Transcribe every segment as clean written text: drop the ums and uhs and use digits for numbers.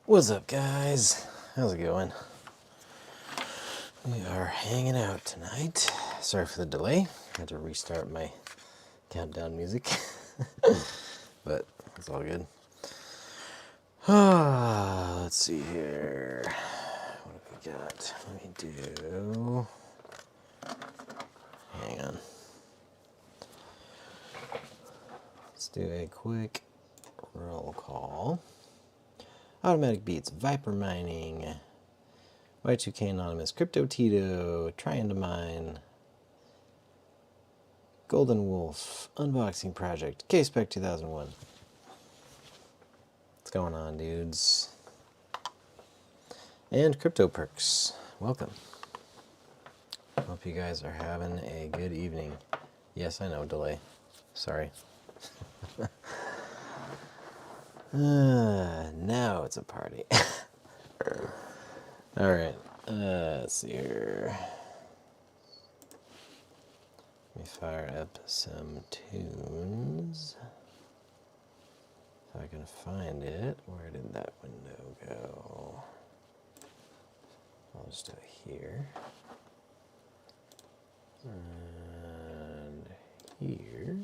What's up, guys? How's it going? We are hanging out tonight. Sorry for the delay. I had to restart my countdown music, but it's all good. Let's see here. What have we got? Let me do. Hang on. Let's do a quick roll call. Automatic Beats, Viper Mining, Y2K Anonymous, Crypto Tito, Trying to Mine, Golden Wolf, Unboxing Project, K-Spec 2001. What's going on, dudes? And Crypto Perks, welcome. Hope you guys are having a good evening. Yes, I know, delay. Sorry. Now it's a party. Alright, let's see here. Let me fire up some tunes. If I can find it. Where did that window go? I'll just do it here. And here.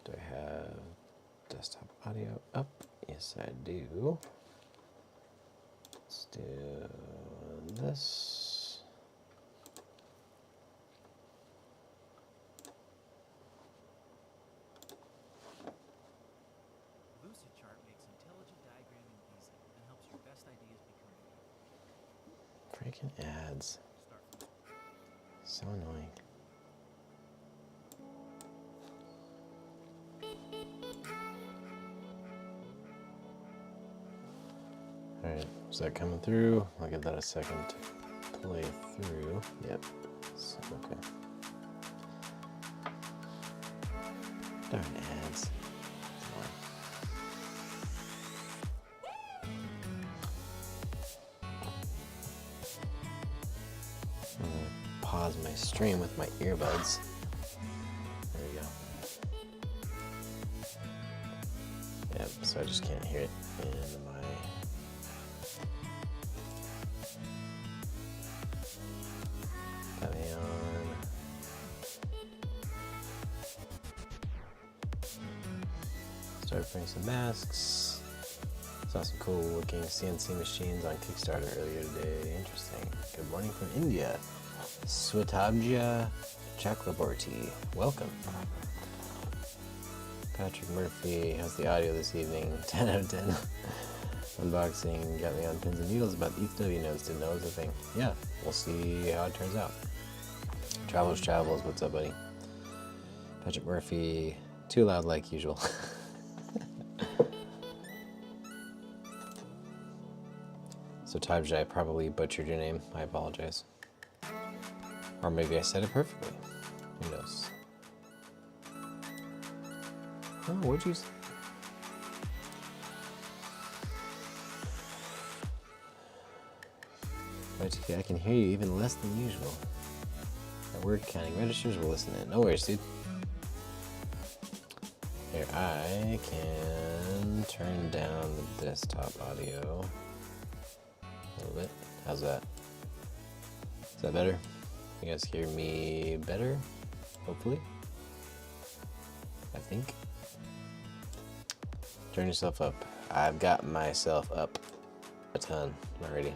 Do I have desktop audio up? Yes, I do. Let's do this. Lucidchart makes intelligent diagramming easy and helps your best ideas become Freaking ads. So annoying. Alright, is that coming through? I'll give that a second to play through. Yep. So, okay. Darn ads. I'm gonna pause my stream with my earbuds. There we go. Yep, so I just can't hear it in my Started putting some masks. Saw some cool looking CNC machines on Kickstarter earlier today. Interesting. Good morning from India. Swatabja Chakraborty. Welcome. Patrick Murphy. How's the audio this evening? 10 out of 10. Unboxing got me on pins and needles about ETHW nodes. Didn't know it was a thing. Yeah, we'll see how it turns out. Travelers Travels. What's up, buddy? Patrick Murphy. Too loud like usual. So Tabja, I probably butchered your name. I apologize. Or maybe I said it perfectly. Who knows? Oh, what'd you say? I can hear you even less than usual. My word counting registers will listen in. No worries, dude. Here, I can turn down the desktop audio a little bit. How's that? Is that better? You guys hear me better? Hopefully. I think. Turn yourself up. I've got myself up a ton already.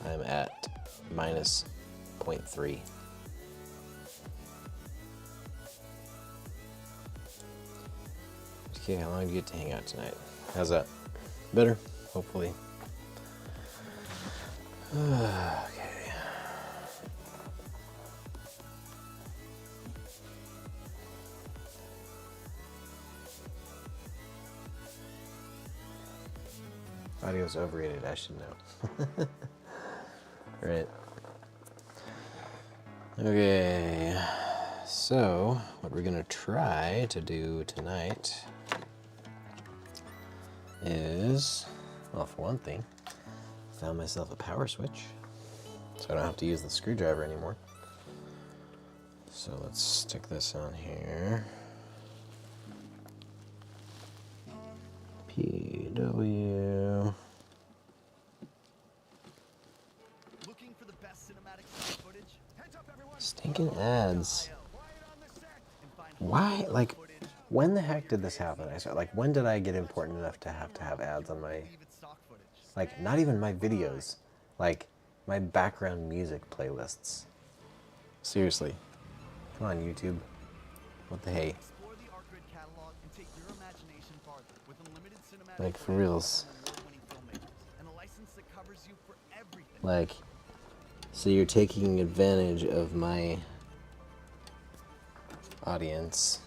I'm at minus 0.3. Okay, how long do you get to hang out tonight? How's that? Better? Hopefully. Okay. Audio's overrated, I should know. Right. Okay. So, what we're gonna try to do tonight is, well, for one thing, found myself a power switch, so I don't have to use the screwdriver anymore. So let's stick this on here. PW ads. Why? Like, when the heck did this happen? I started, like, when did I get important enough to have ads on my, like, not even my videos, like, my background music playlists. Seriously. Come on, YouTube. What the hey? Like, for reals. Like, so you're taking advantage of my audience.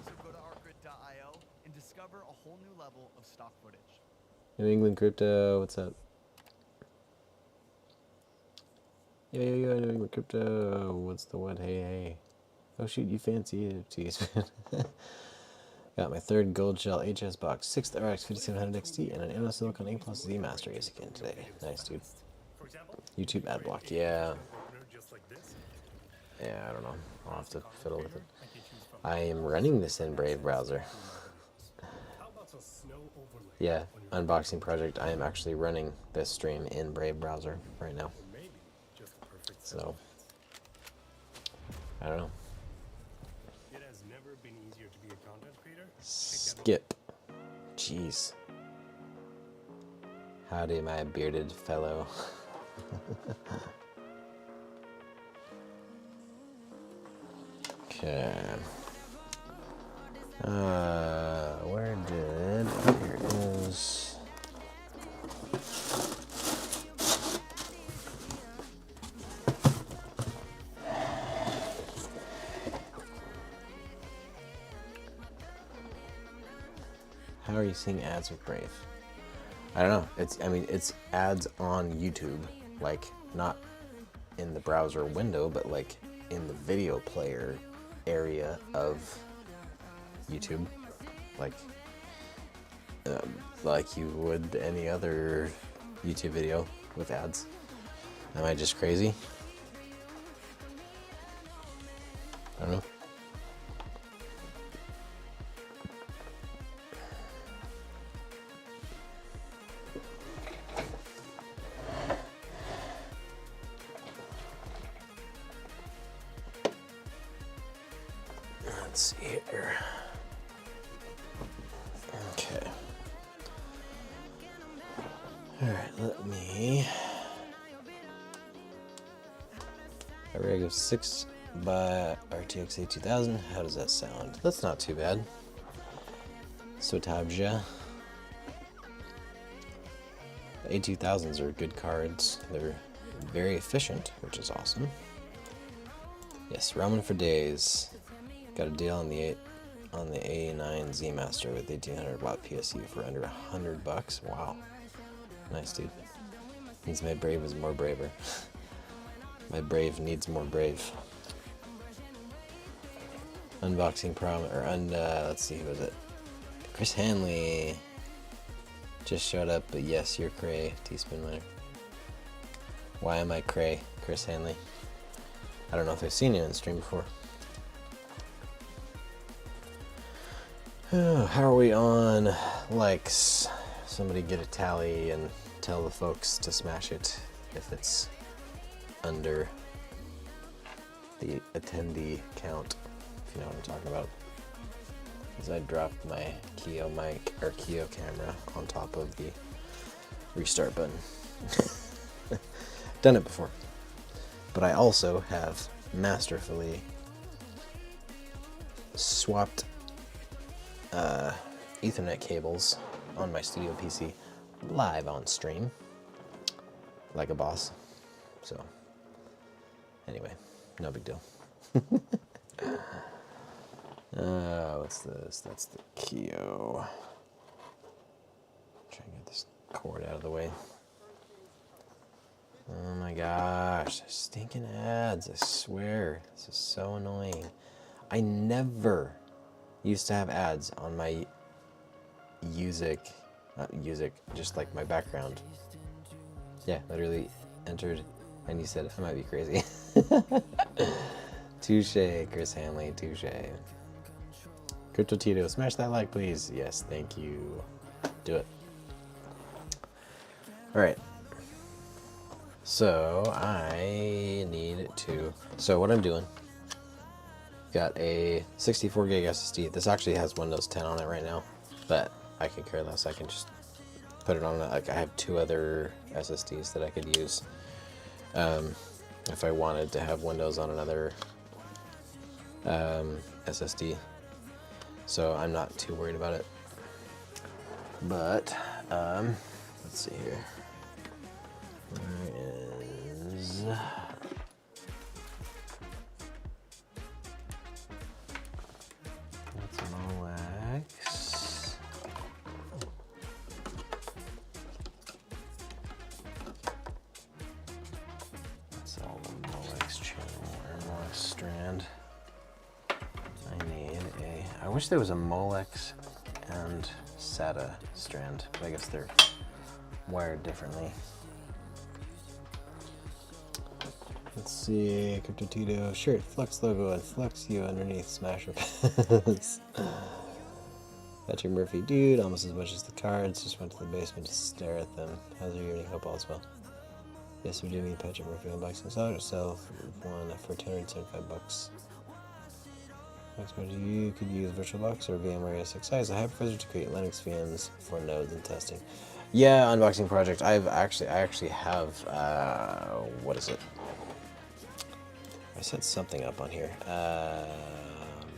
So go to artgrid.io and discover a whole new level of stock footage. New England Crypto, what's up? Yo, New England Crypto, what's the what? Hey, hey. Oh shoot, you fancy it, Tues. Got my third gold shell HS box, 6th RX 5700 XT, and an Inno Silicon A Plus Z Master ASIC again today. Nice, dude. YouTube ad block, yeah. Yeah, I don't know. I'll have to fiddle with it. I am running this in Brave browser. Yeah, unboxing project. I am actually running this stream in Brave browser right now. So, I don't know. Skip. Jeez. Howdy, my bearded fellow. Okay. Where did... Here it is. How are you seeing ads with Brave? I don't know. It's ads on YouTube, like not in the browser window, but like in the video player area of YouTube, like you would any other YouTube video with ads. Am I just crazy? I don't know. Let's see here. Okay. All right, let me. A rig of 6 by RTX 2000. How does that sound? That's not too bad. Sotabja. The A2000s are good cards. They're very efficient, which is awesome. Yes, roaming for days. Got a deal on the A9 Z Master with 1800 watt PSU for under $100. Wow, nice, dude. Means my Brave is more braver. My Brave needs more Brave. Unboxing prom or let's see, who was it? Chris Hanley just showed up, but yes, you're cray, TEASPOONMINER. Why am I cray, Chris Hanley? I don't know if I've seen you in stream before. How are we on likes? Somebody get a tally and tell the folks to smash it if it's under the attendee count, if you know what I'm talking about. Because I dropped my Keo mic or Keo camera on top of the restart button. Done it before. But I also have masterfully swapped Ethernet cables on my studio PC live on stream like a boss. So anyway, no big deal. What's this? That's the Keo. Try and get this cord out of the way. Oh my gosh, stinking ads, I swear. This is so annoying. I never used to have ads on my just like my background. Yeah, literally entered and you said I might be crazy. Touche, Chris Hanley, touche. Crypto Tito, smash that like please. Yes, thank you. Do it. Alright. So I need to. So what I'm doing, got a 64 gig SSD. This actually has Windows 10 on it right now, but I could care less. I can just put it on. Like I have 2 other SSDs that I could use if I wanted to have Windows on another SSD. So I'm not too worried about it. But let's see here. Where is that's an OX. That's all the Molex channel or Molex strand. I need a. I wish there was a Molex and SATA strand, but I guess they're wired differently. Let's see, Crypto Tito, shirt, Flux logo, and Flux you underneath, Smasher Pass. Patrick Murphy, dude, almost as much as the cards, just went to the basement to stare at them. How's your evening? Hope all's well. Yes, we do meet Patrick Murphy unboxing. Sell yourself one for $275. You could use VirtualBox or VMware ESXi as a hypervisor to create Linux VMs for nodes and testing. Yeah, unboxing project. I actually have what is it? I set something up on here.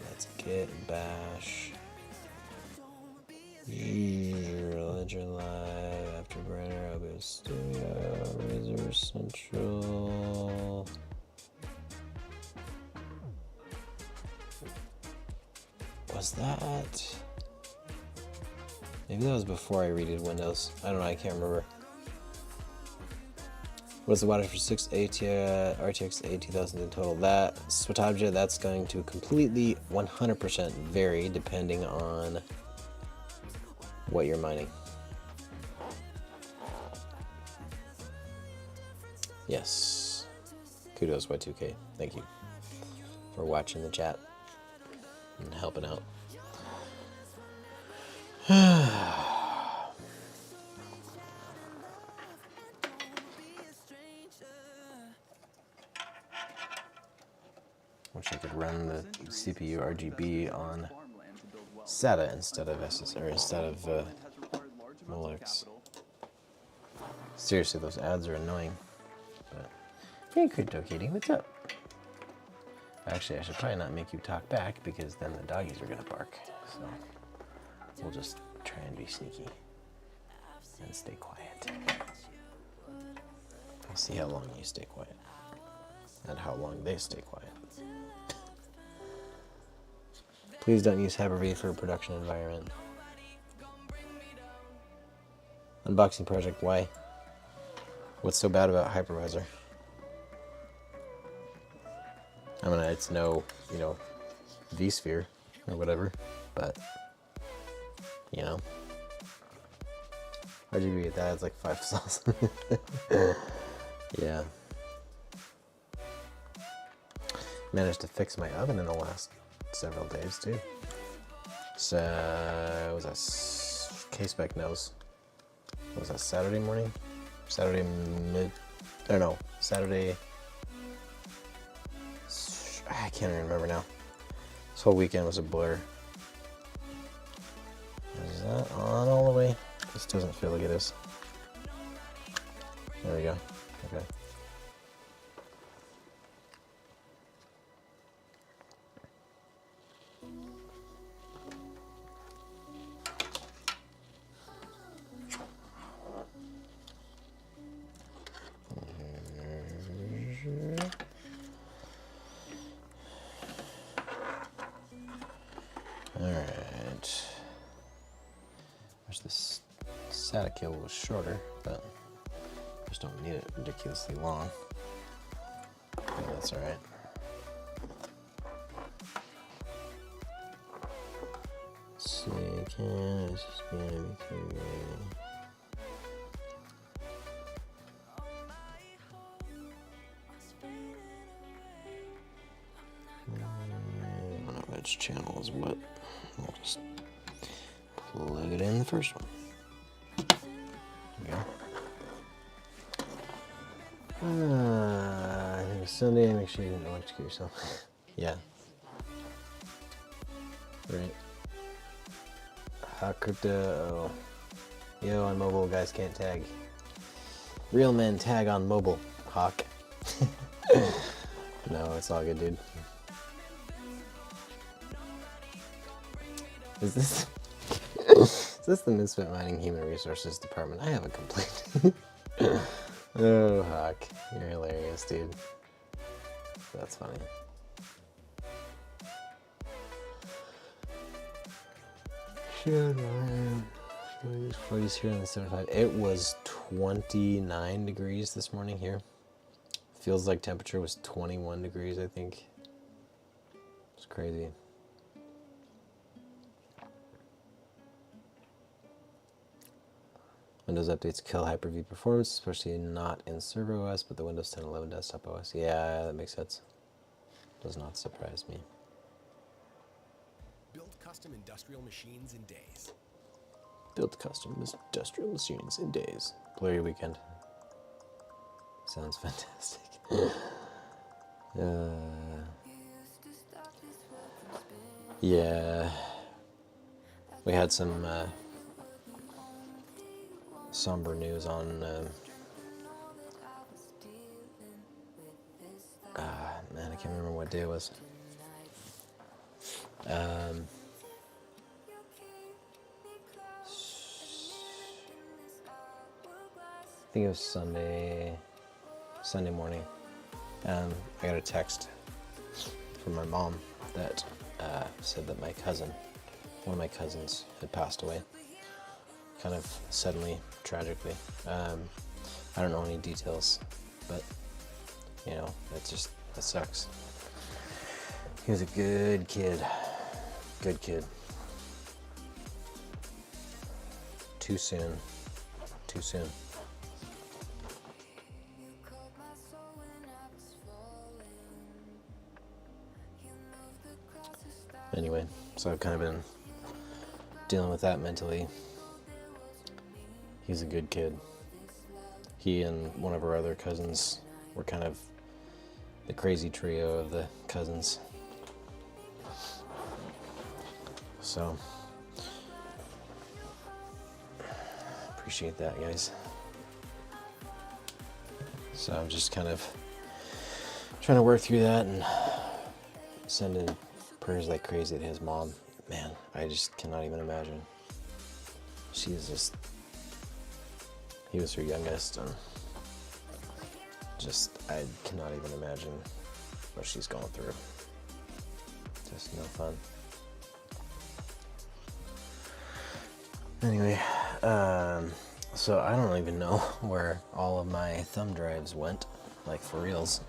Let's git bash Ledger Live Afterburner OBS Studio Razor Central. Was that? Maybe that was before I redid Windows. I don't know. I can't remember. What's the wattage for 6 RTX 8000 in total? That Swatabja, that's going to completely 100% vary depending on what you're mining. Yes. Kudos Y2K. Thank you for watching the chat and helping out. Wish I could run the CPU RGB on SATA instead of Molex. Seriously, those ads are annoying. But hey, Crypto Kitty, what's up? Actually, I should probably not make you talk back because then the doggies are gonna bark. So we'll just try and be sneaky and stay quiet. We'll see how long you stay quiet and how long they stay quiet. Please don't use Hyper-V for a production environment. Unboxing project, why? What's so bad about hypervisor? I mean, it's no, vSphere or whatever, but, RGB, that adds like 5 cells. Yeah. Managed to fix my oven in the last several days too. So was that K-Spec knows? Was that Saturday morning? Saturday Saturday. I can't even remember now. This whole weekend was a blur. Is that on all the way? This doesn't feel like it is. There we go. Okay. Alright. Wish this SATA cable was shorter, but just don't need it ridiculously long. But that's alright. See, can this is gonna be too which channel is what. I'll just plug it in the first one. There we go. I think it's Sunday. Make sure you didn't electrocute yourself. Yeah. Right. Hot crypto. Yo, on mobile, guys can't tag. Real men tag on mobile. Hawk. No, it's all good, dude. Is this the Misfit Mining Human Resources Department? I have a complaint. Oh, Hawk. You're hilarious, dude. That's funny. Shit, man. 40s here in the 75. It was 29 degrees this morning here. Feels like temperature was 21 degrees, I think. It's crazy. Windows updates kill Hyper-V performance, especially not in server OS, but the Windows 10 11 desktop OS. Yeah, that makes sense. Does not surprise me. Build custom industrial machines in days. Build custom industrial machines in days. Blurry weekend. Sounds fantastic. Yeah. We had some somber news on man, I can't remember what day it was. I think it was Sunday morning. I got a text from my mom that said that one of my cousins had passed away. Kind of suddenly, tragically. I don't know any details, but you know, it sucks. He was a good kid. Good kid. Too soon. Too soon. Anyway, so I've kind of been dealing with that mentally. He's a good kid. He and one of our other cousins were kind of the crazy trio of the cousins. So, appreciate that, guys. So I'm just kind of trying to work through that and sending prayers like crazy to his mom. Man, I just cannot even imagine. She is just... He was her youngest, and I cannot even imagine what she's going through. Just no fun. Anyway, so I don't even know where all of my thumb drives went, like for reals.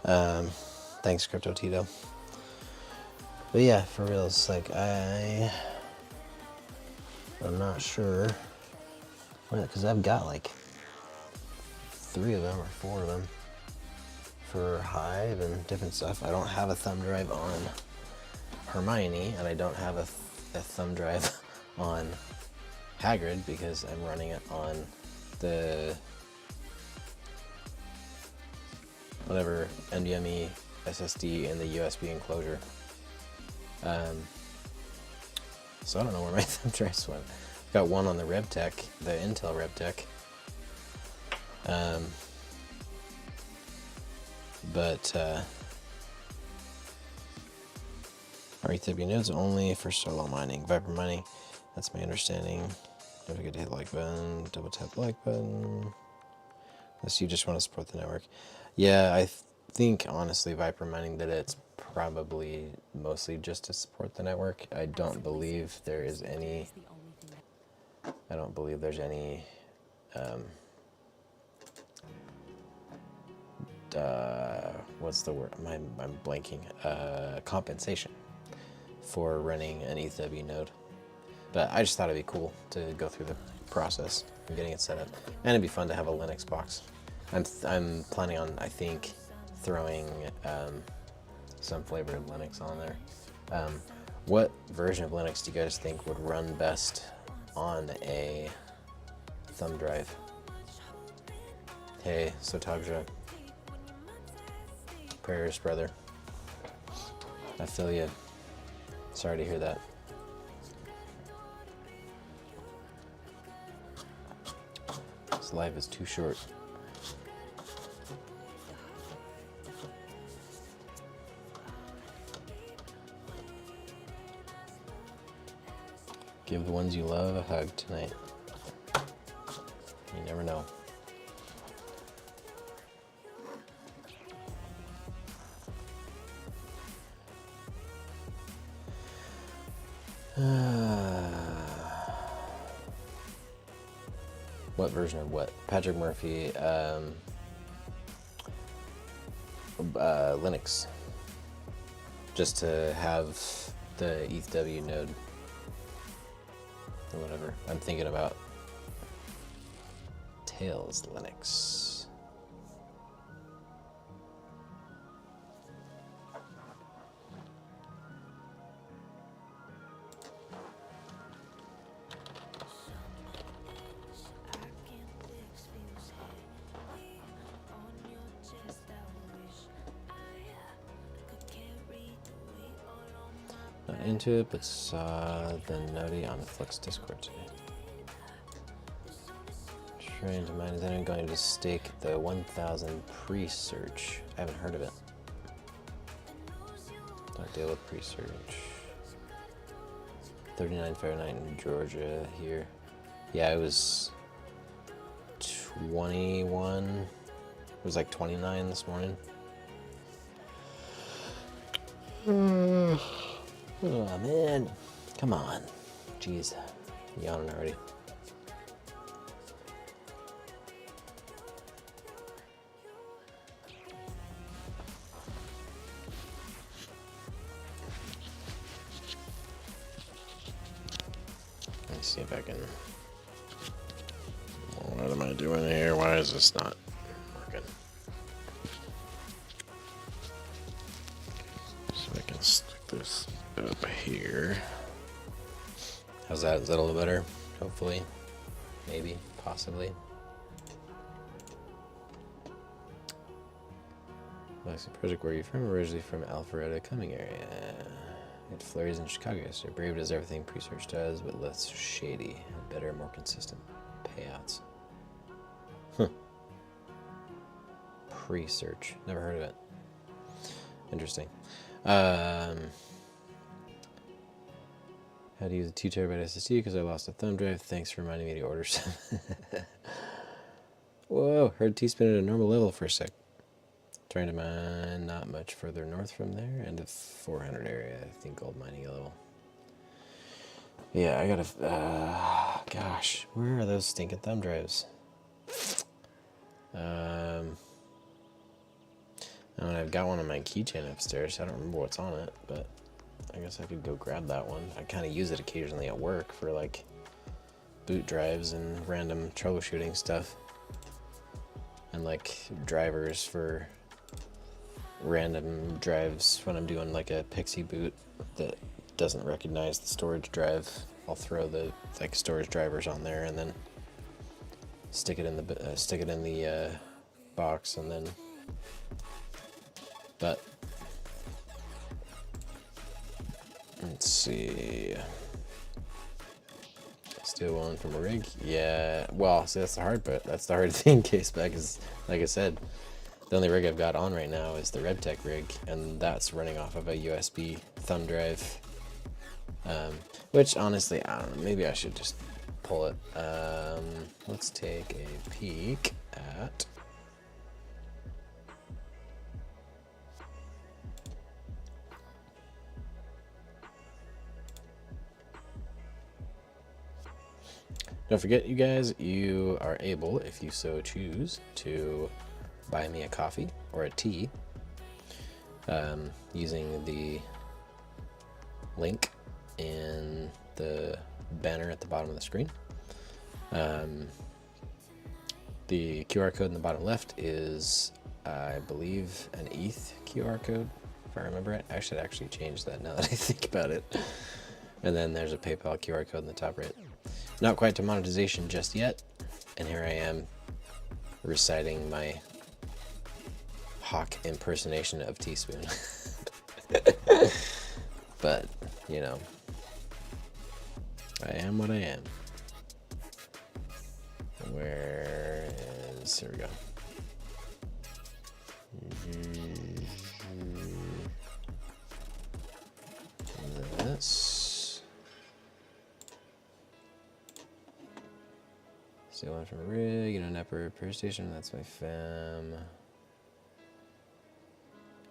Thanks, Crypto Tito. But yeah, for reals, like I'm not sure. Because I've got like 3 of them or 4 of them for Hive and different stuff. I don't have a thumb drive on Hermione, and I don't have a thumb drive on Hagrid because I'm running it on the whatever NVMe SSD and the USB enclosure. So I don't know where my thumb drives went. Got one on the RevTech, the Intel RevTech. ETHW nodes only for solo mining. Viper mining, that's my understanding. Don't forget to hit the like button, double tap the like button. Unless you just want to support the network. Yeah, I think honestly Viper mining that it's probably mostly just to support the network. I don't believe there is any... I don't believe there's any what's the word? I'm blanking. Compensation for running an ETHW node. But I just thought it'd be cool to go through the process of getting it set up. And it'd be fun to have a Linux box. I'm planning on, I think, throwing some flavor of Linux on there. What version of Linux do you guys think would run best on a thumb drive? Hey, Sotagja. Prayers, brother. I feel you. Sorry to hear that. This life is too short. Give the ones you love a hug tonight. You never know. What version of what? Patrick Murphy, Linux. Just to have the ETHW node. Or whatever. I'm thinking about Tails Linux. Not into it, but saw the noddy on the Flux Discord today. Trying to mine, then I'm going to stake the 1000 pre-search. I haven't heard of it. Don't deal with pre-search. 39 Fahrenheit in Georgia here. Yeah, it was 21. It was like 29 this morning. Oh man, come on. Jeez, yawning already. Let's see if I can... What am I doing here? Why is this not working? So I can stick this up here. How's that? Is that a little better? Hopefully. Maybe. Possibly. Galaxy Project, where are you from? Originally from Alpharetta, Cumming area. It flurries in Chicago yesterday. Brave does everything pre-search does, but less shady. Better, more consistent payouts. Huh. Pre-search. Never heard of it. Interesting. How to use a 2 terabyte SSD because I lost a thumb drive. Thanks for reminding me to order some. Whoa, heard T-spin at a normal level for a sec. Trying to mine not much further north from there, end of 400 area, I think gold mining level. Yeah, I gotta, gosh, where are those stinking thumb drives? I mean, I've got one on my keychain upstairs. I don't remember what's on it, but I guess I could go grab that one. I kind of use it occasionally at work for like boot drives and random troubleshooting stuff. And like drivers for random drives when I'm doing like a Pixie boot that doesn't recognize the storage drive. I'll throw the like storage drivers on there and then stick it in the box and then. But let's see. Steal one from a rig. Yeah. Well, see, that's the hard part. That's the hard thing. Case back is, like I said, the only rig I've got on right now is the RedTech rig, and that's running off of a USB thumb drive. Which honestly, I don't know. Maybe I should just pull it. Let's take a peek at. Don't forget, you guys, you are able, if you so choose, to buy me a coffee or a tea using the link in the banner at the bottom of the screen. The QR code in the bottom left is, I believe, an ETH QR code, if I remember it. I should actually change that now that I think about it. And then there's a PayPal QR code in the top right. Not quite to monetization just yet, and here I am reciting my hawk impersonation of Teaspoon. But, you know, I am what I am. Where is, here we go. This. Still one from rig, you know, Nepper repair station, that's my fam.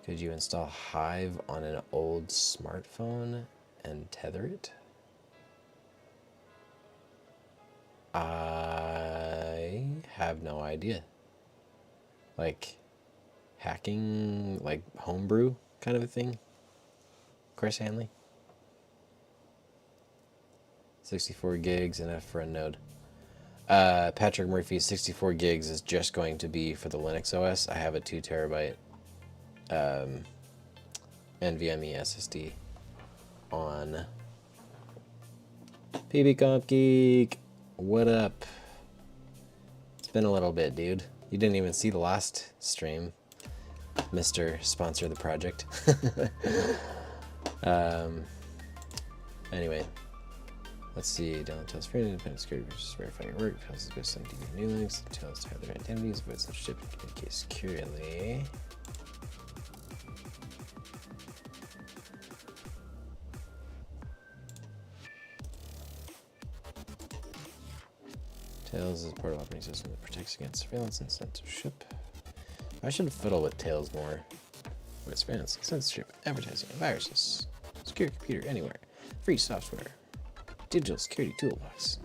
Could you install Hive on an old smartphone and tether it? I have no idea. Like hacking, like homebrew kind of a thing? Chris Hanley? 64 gigs enough for a node. Patrick Murphy, 64 gigs is just going to be for the Linux OS. I have a 2 terabyte NVMe SSD on PB Geek. What up? It's been a little bit, dude. You didn't even see the last stream, Mr. Sponsor the project. Anyway, let's see. Download Tails for independent security versus verify your work. Tails is based on DB new links. Tails to have their identities, avoid censorship and communicate securely. Tails is a part of operating system that protects against surveillance and censorship. I should fiddle with Tails more. With surveillance, censorship, advertising, viruses, secure computer anywhere, free software, digital security toolbox.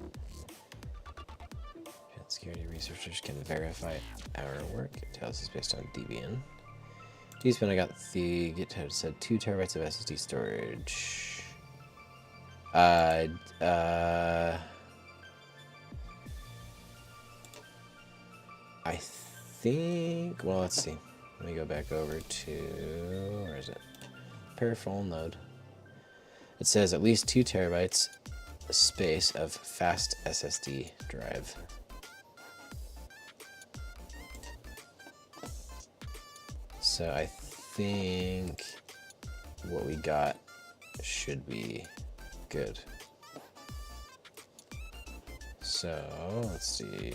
Security researchers can verify our work. Tails is based on Debian. Teaspoon, I got the GitHub said 2 terabytes of SSD storage. I think, well, let's see. Let me go back over to, where is it? Peripheral node. It says at least 2 terabytes space of fast SSD drive. So I think what we got should be good. So let's see.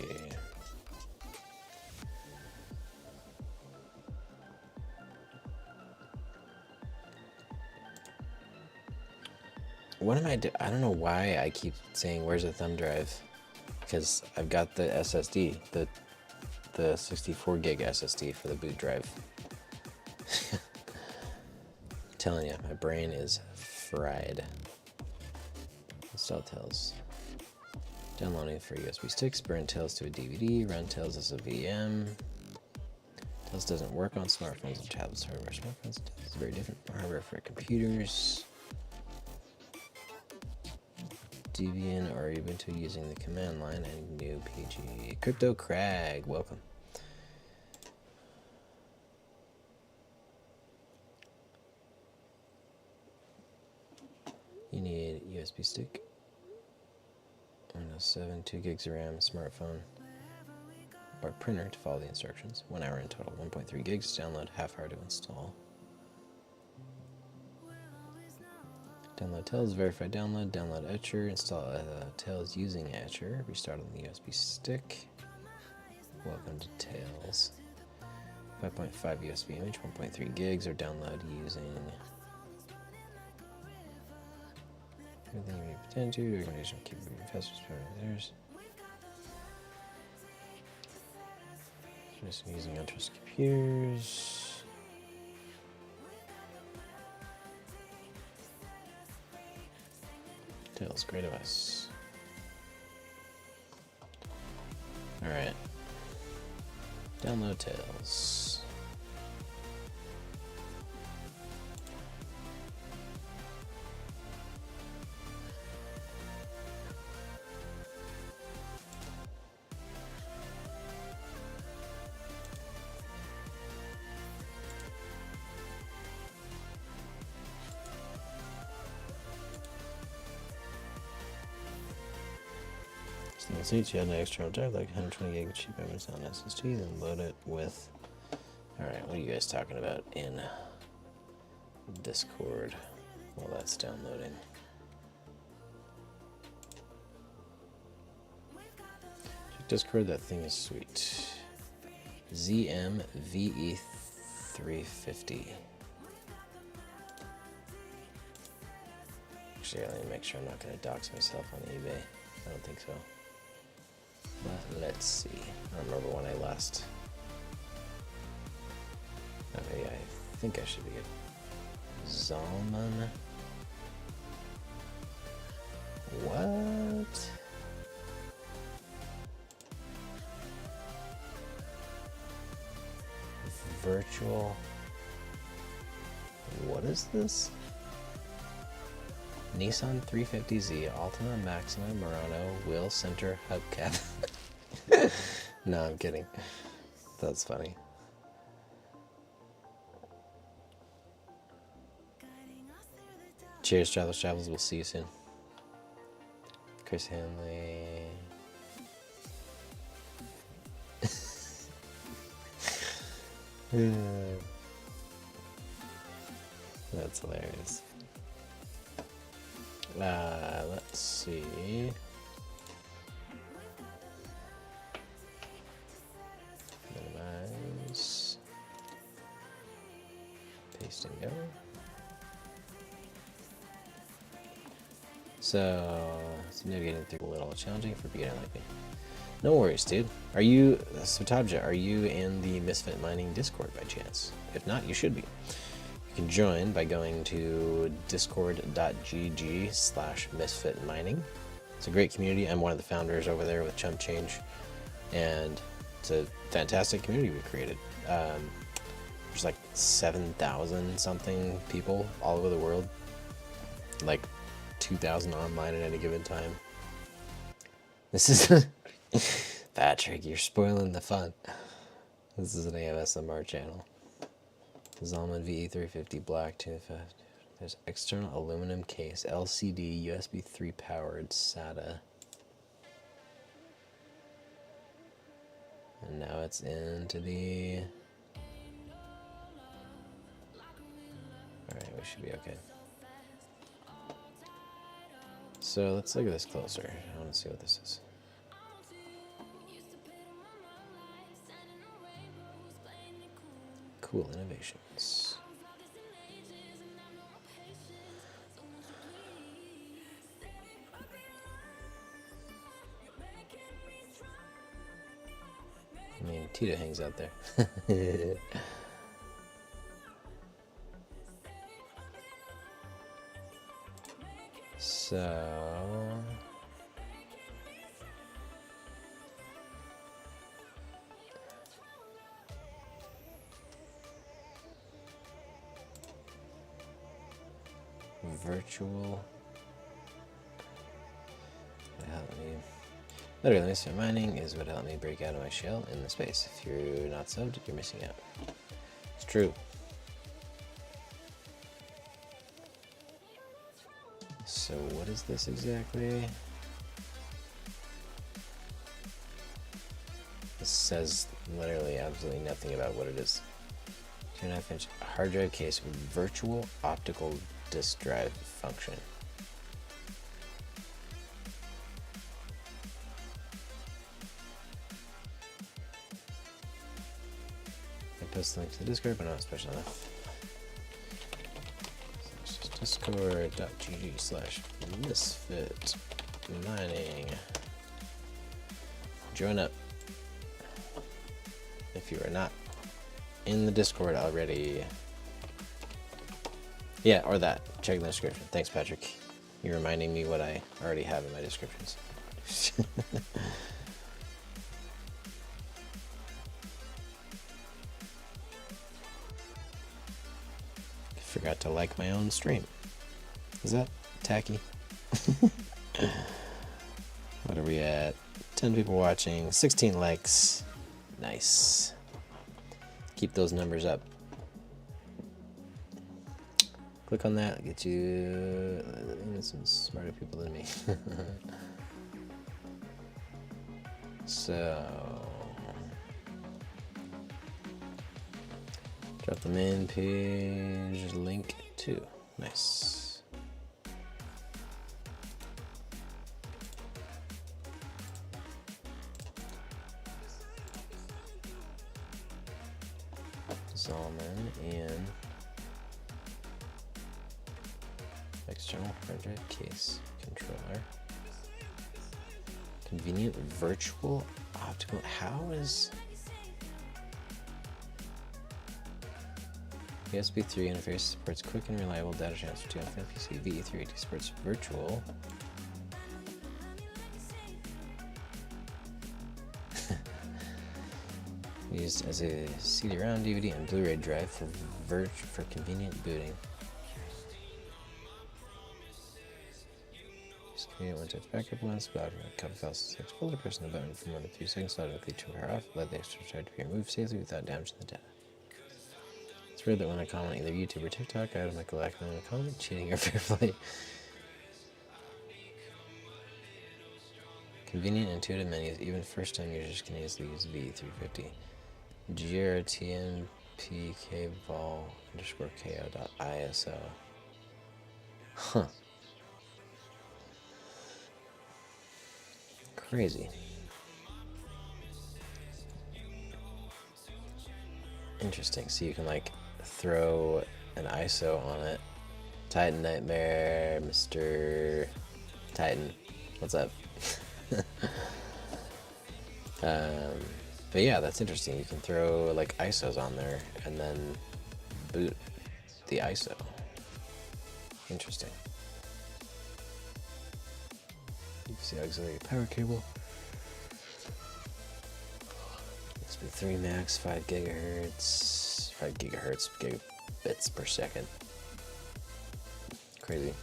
What am I doing? I don't know why I keep saying where's the thumb drive, because I've got the SSD, the 64 gig SSD for the boot drive. I'm telling you, my brain is fried. Install Tails. Downloading for USB sticks. Burn Tails to a DVD. Run Tails as a VM. Tails doesn't work on smartphones and tablets. Hardware smartphones. Tails is very different from hardware for computers. Debian or Ubuntu using the command line and new PG. Crypto Crag, welcome. You need a USB stick, Windows 7, 2 gigs of RAM, smartphone, or printer to follow the instructions. 1 hour in total, 1.3 gigs to download, half hour to install. Download Tails, verify download, download Etcher, install Tails using Etcher, restart on the USB stick. Welcome to Tails. 5.5 USB image, 1.3 gigs, or download using everything you need to pretend to, recommendation keep moving faster, theirs. Just using untrusted computers. Tails, great of us. Alright. Download Tails. Let's see, you had an external drive like 120 gig cheap memory on SSD, then load it with. Alright, what are you guys talking about in Discord while that's downloading? Discord, that thing is sweet. ZMVE350. Actually, let me make sure I'm not going to dox myself on eBay. I don't think so. But let's see. I don't remember when I last. Okay, I think I should be good. Zalman. What? Virtual. What is this? Nissan 350Z Altima Maxima Murano Wheel Center Hubcap. No, I'm kidding. That's funny. Cheers, Travels. We'll see you soon. Chris Hanley. That's hilarious. Let's see. Minimize. Paste and go. So, it's navigating through a little challenging for beginner like me. No worries, dude. Are you, Sotabja, are you in the Misfit Mining Discord by chance? If not, you should be. You can join by going to discord.gg/misfitmining. It's a great community. I'm one of the founders over there with Chump Change, and it's a fantastic community we created. There's like 7,000 something people all over the world, like 2,000 online at any given time. This is Patrick, you're spoiling the fun. This is an ASMR channel. Zalman VE350 black 2.5. There's external aluminum case, LCD, USB 3 powered, SATA. And now it's into the. Alright, we should be okay. So let's look at this closer. I want to see what this is. Cool innovations. I mean, Tito hangs out there. So virtual. Literally, Misfit Mining is what helped me break out of my shell in the space. If you're not subbed, you're missing out. It's true. So what is this exactly? This says literally absolutely nothing about what it is. 2.5-inch hard drive case with virtual optical disk drive function. I post the link to the Discord, but not special enough. Discord.gg/misfitmining. Join up if you are not in the Discord already. Yeah, or that. Check the description. Thanks, Patrick. You're reminding me what I already have in my descriptions. Forgot to like my own stream. Is that tacky? What are we at? 10 people watching, 16 likes. Nice. Keep those numbers up. Click on that, get you some smarter people than me. So, drop the main page link to. Nice. Zalman and external hard drive case controller. Convenient virtual optical. How is USB 3 interface supports quick and reliable data transfer to PC. VE3 supports virtual. Used as a CD-ROM, DVD, and Blu-ray drive for convenient booting. Create one-touch backup once, but copy files to folder, pressing the button for more than 3 seconds, automatically turn power off, let the extra charge be removed safely without damaging the data. It's rare that when I comment either YouTube or TikTok, I automatically lack on a comment, cheating or fair play. Convenient, intuitive menus, even first-time users can easily use V350. grtmpkvol_ko.iso. Huh. Crazy. Interesting. So you can like throw an ISO on it. Titan Nightmare, Mr. Titan. What's up? But yeah, that's interesting. You can throw like ISOs on there and then boot the ISO. Interesting. You can see auxiliary power cable. USB3 max, 5 gigahertz, 5 gigahertz, gigabits per second. Crazy.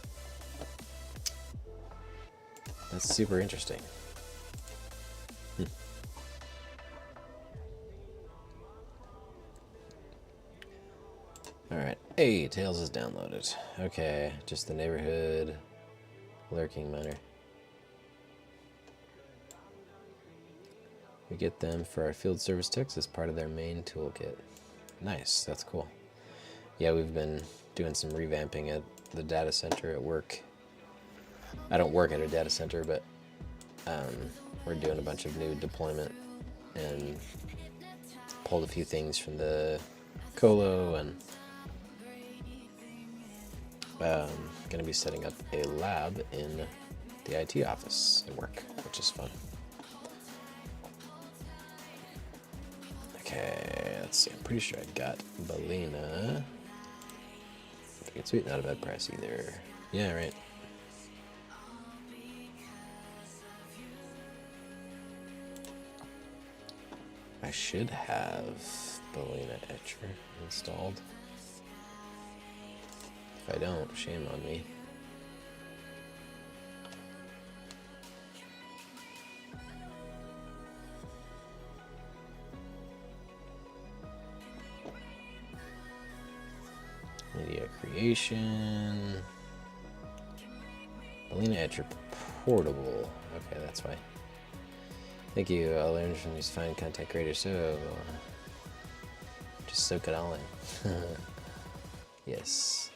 That's super interesting. Alright. Hey, Tails is downloaded. Okay, just the neighborhood lurking miner. We get them for our field service techs as part of their main toolkit. Nice, that's cool. Yeah, we've been doing some revamping at the data center at work. I don't work at a data center, but we're doing a bunch of new deployment and pulled a few things from the colo, and going to be setting up a lab in the IT office at work, which is fun. Okay, let's see. I'm pretty sure I got Balena. Pretty sweet, not a bad price either. Yeah, right. I should have Balena Etcher installed. If I don't, shame on me. Media creation. Balena Etcher portable. Okay, that's why. Thank you. I'll learn from these fine content creators, so just soak it all in. Yes.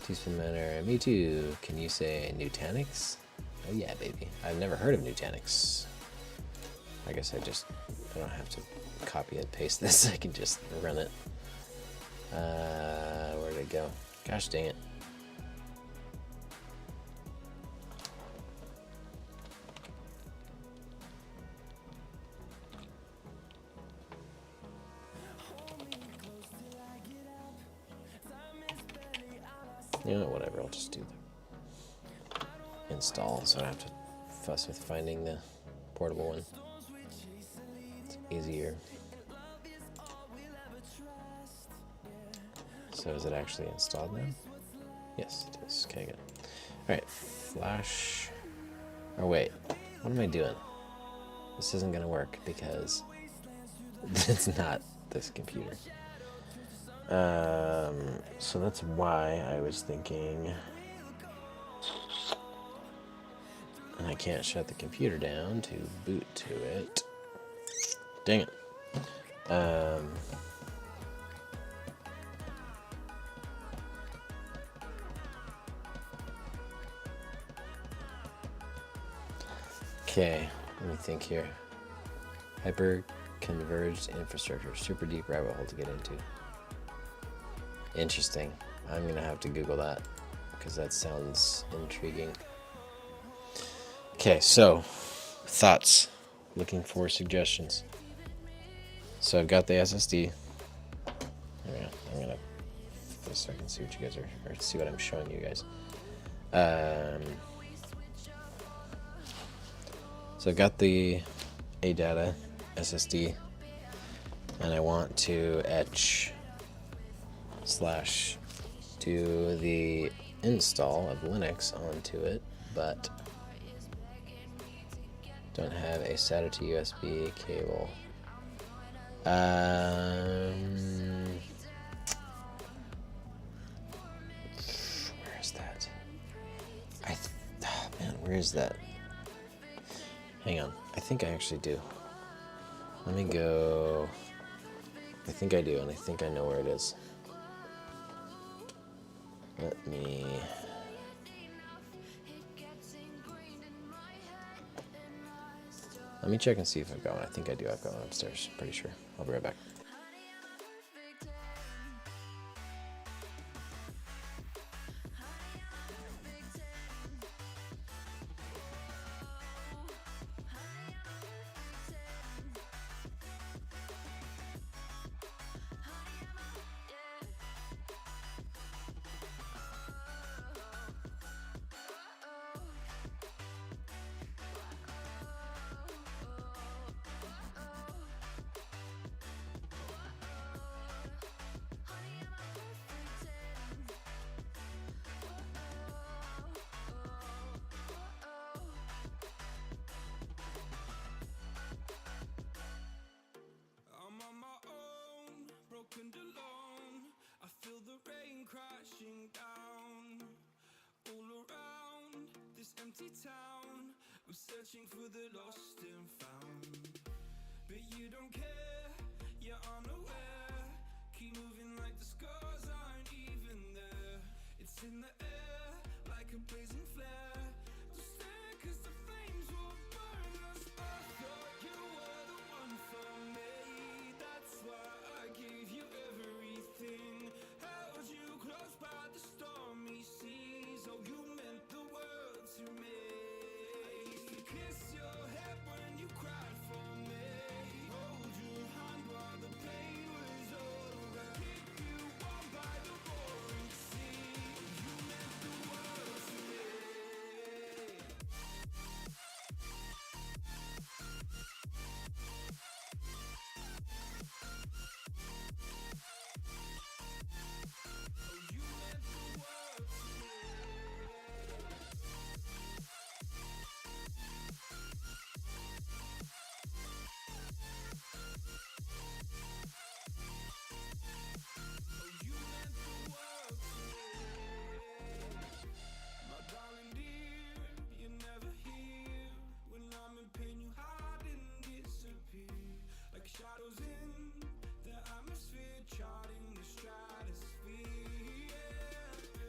TEASPOONMINER, me too. Can you say Nutanix? Oh yeah, baby. I've never heard of Nutanix. I guess I don't have to copy and paste this. I can just run it. Where did it go? Gosh dang it. You know, whatever, I'll just do the install so I don't have to fuss with finding the portable one. It's easier. So is it actually installed now? Yes, it is. Okay, good. Alright, flash. Oh, wait. What am I doing? This isn't going to work because it's not this computer. So that's why I was thinking, and I can't shut the computer down to boot to it. Dang it. Okay, let me think here. Hyper converged infrastructure, super deep rabbit hole to get into. Interesting. I'm gonna have to Google that because that sounds intriguing. Okay, so thoughts. Looking for suggestions. So I've got the SSD. I'm gonna just so I can see what you guys are, or see what I'm showing you guys. So I've got the ADATA SSD, and I want to etch / do the install of Linux onto it, but don't have a SATA to USB cable. Where is that? Man, where is that? Hang on, I think I actually do. Let me go. I think I do, and I think I know where it is. Let me. Let me check and see if I've got one. I think I do. I've got one upstairs. Pretty sure. I'll be right back. I feel the rain crashing down all around this empty town. I'm searching for the lost and found, but you don't care, you're unaware. Keep moving like the scars aren't even there. It's in the air like a blazing flare. Don't stare 'cause the flames will burn us. I thought you were the one for me, that's why I gave you everything. Held you close by the stormy seas. Oh, you meant the world to me. I used to kiss your head when you cried for me. Hold your hand while the pain was over. Keep you warm by the roaring sea. You meant the world to me. My darling dear, you're never here. When I'm in pain, you hide and disappear. Like shadows in the atmosphere, charting the stratosphere. Yeah.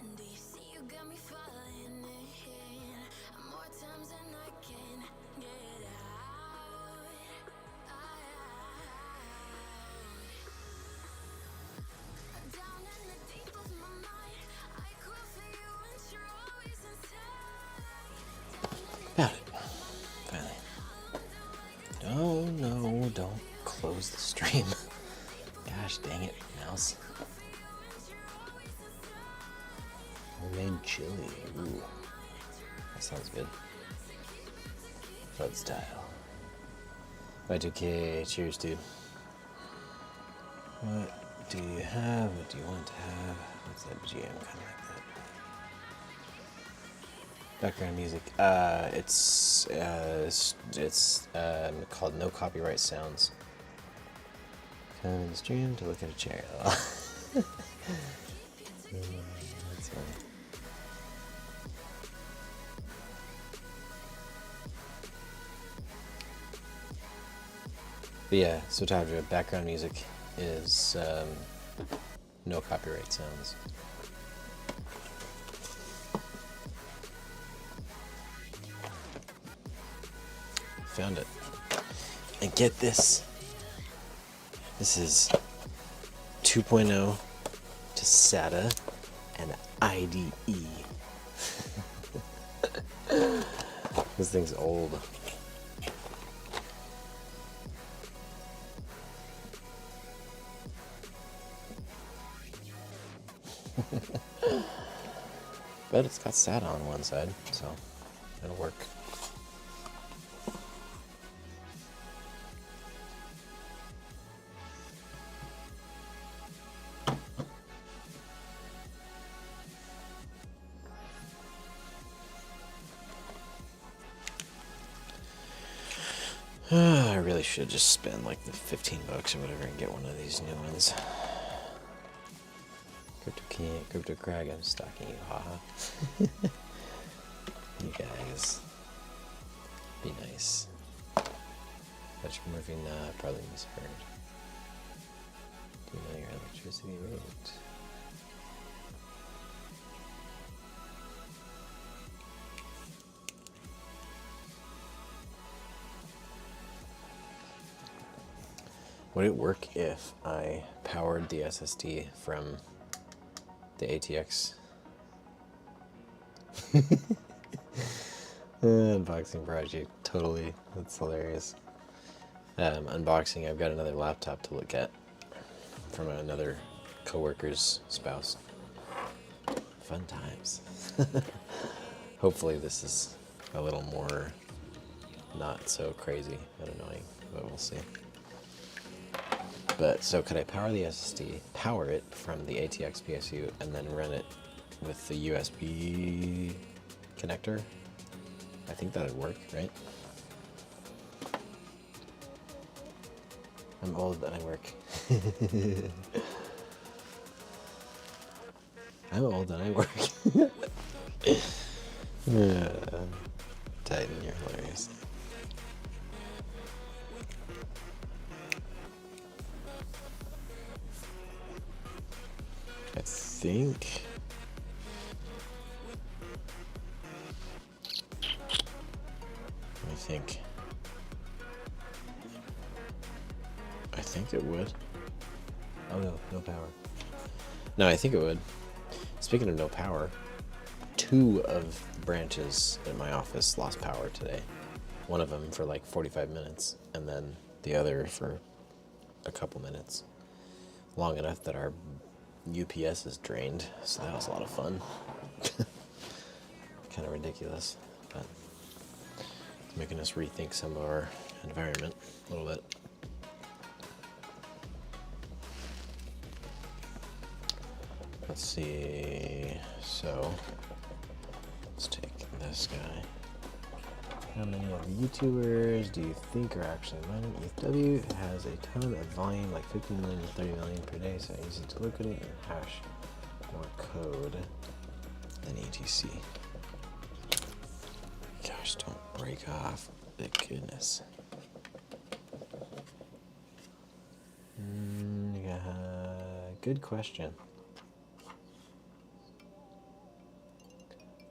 And do you see you got me falling in more times than I can get out. Down in the deep of my mind, I crawl for you and you're always inside. Got it. Finally. Oh no, don't close the stream. Gosh dang it, mouse. Homemade chili. Ooh. That sounds good. Flood style. Y2K, cheers, dude. What do you have? What do you want to have? What's that GM kind of like that? Background music. It's called No Copyright Sounds. Come in the stream to look at a chair. That's funny. But yeah, so Tadra, background music is no copyright sounds. Found it. And get this. This is 2.0 to SATA and IDE. This thing's old. But it's got SATA on one side, so it'll work. I really should just spend like the 15 bucks or whatever and get one of these new ones. Crypto Crag, I'm stalking you, haha. You guys. Be nice. Patrick Murphy, nah, probably misheard. Do you know your electricity rate? Would it work if I powered the SSD from the ATX? Unboxing project, totally. That's hilarious. Unboxing, I've got another laptop to look at from another coworker's spouse. Fun times. Hopefully this is a little more not so crazy and annoying, but we'll see. But so could I power the SSD, power it from the ATX PSU, and then run it with the USB connector? I think that'd work, right? I'm old and I work. I'm old and I work. Titan, you're hilarious. I think it would. Oh no, no power. No, I think it would. Speaking of no power, 2 of the branches in my office lost power today. One of them for like 45 minutes, and then the other for a couple minutes. Long enough that our UPS is drained, so that was a lot of fun. Kind of ridiculous, but it's making us rethink some of our environment a little bit. Let's see, so let's take this guy. How many of the YouTubers do you think are actually mining? ETHW has a ton of volume, like 15 million to 30 million per day, so easy to look at it and hash more code than ETC. Gosh, don't break off. Thank goodness. Yeah, good question.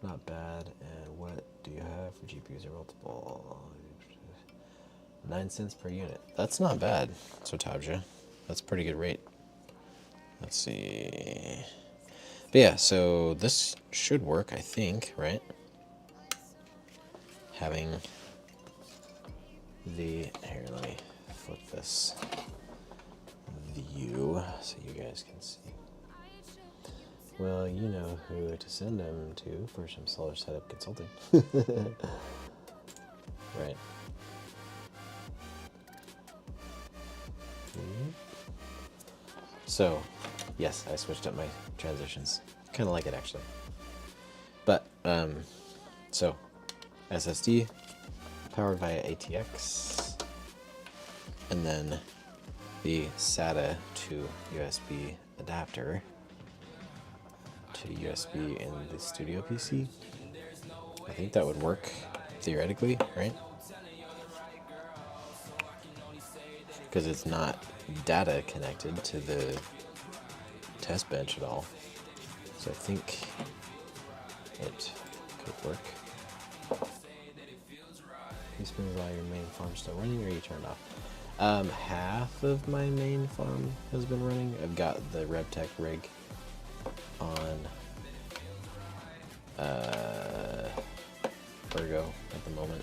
Not bad. And what do you have for GPUs or multiple? 9 cents per unit. That's not bad, so Tabja. That's a pretty good rate. Let's see. But yeah, so this should work, I think, right? Having the, here, let me flip this view so you guys can see. Well, you know who to send them to for some solar setup consulting. Right. So, yes, I switched up my transitions. Kind of like it, actually. But, so, SSD, powered via ATX, and then the SATA to USB adapter to USB in the studio PC. I think that would work, theoretically, right? Because it's not data connected to the test bench at all. So I think it could work. You spend a lot of your main farm still running, or are you turned off? Half of my main farm has been running. I've got the RevTech rig on Virgo at the moment.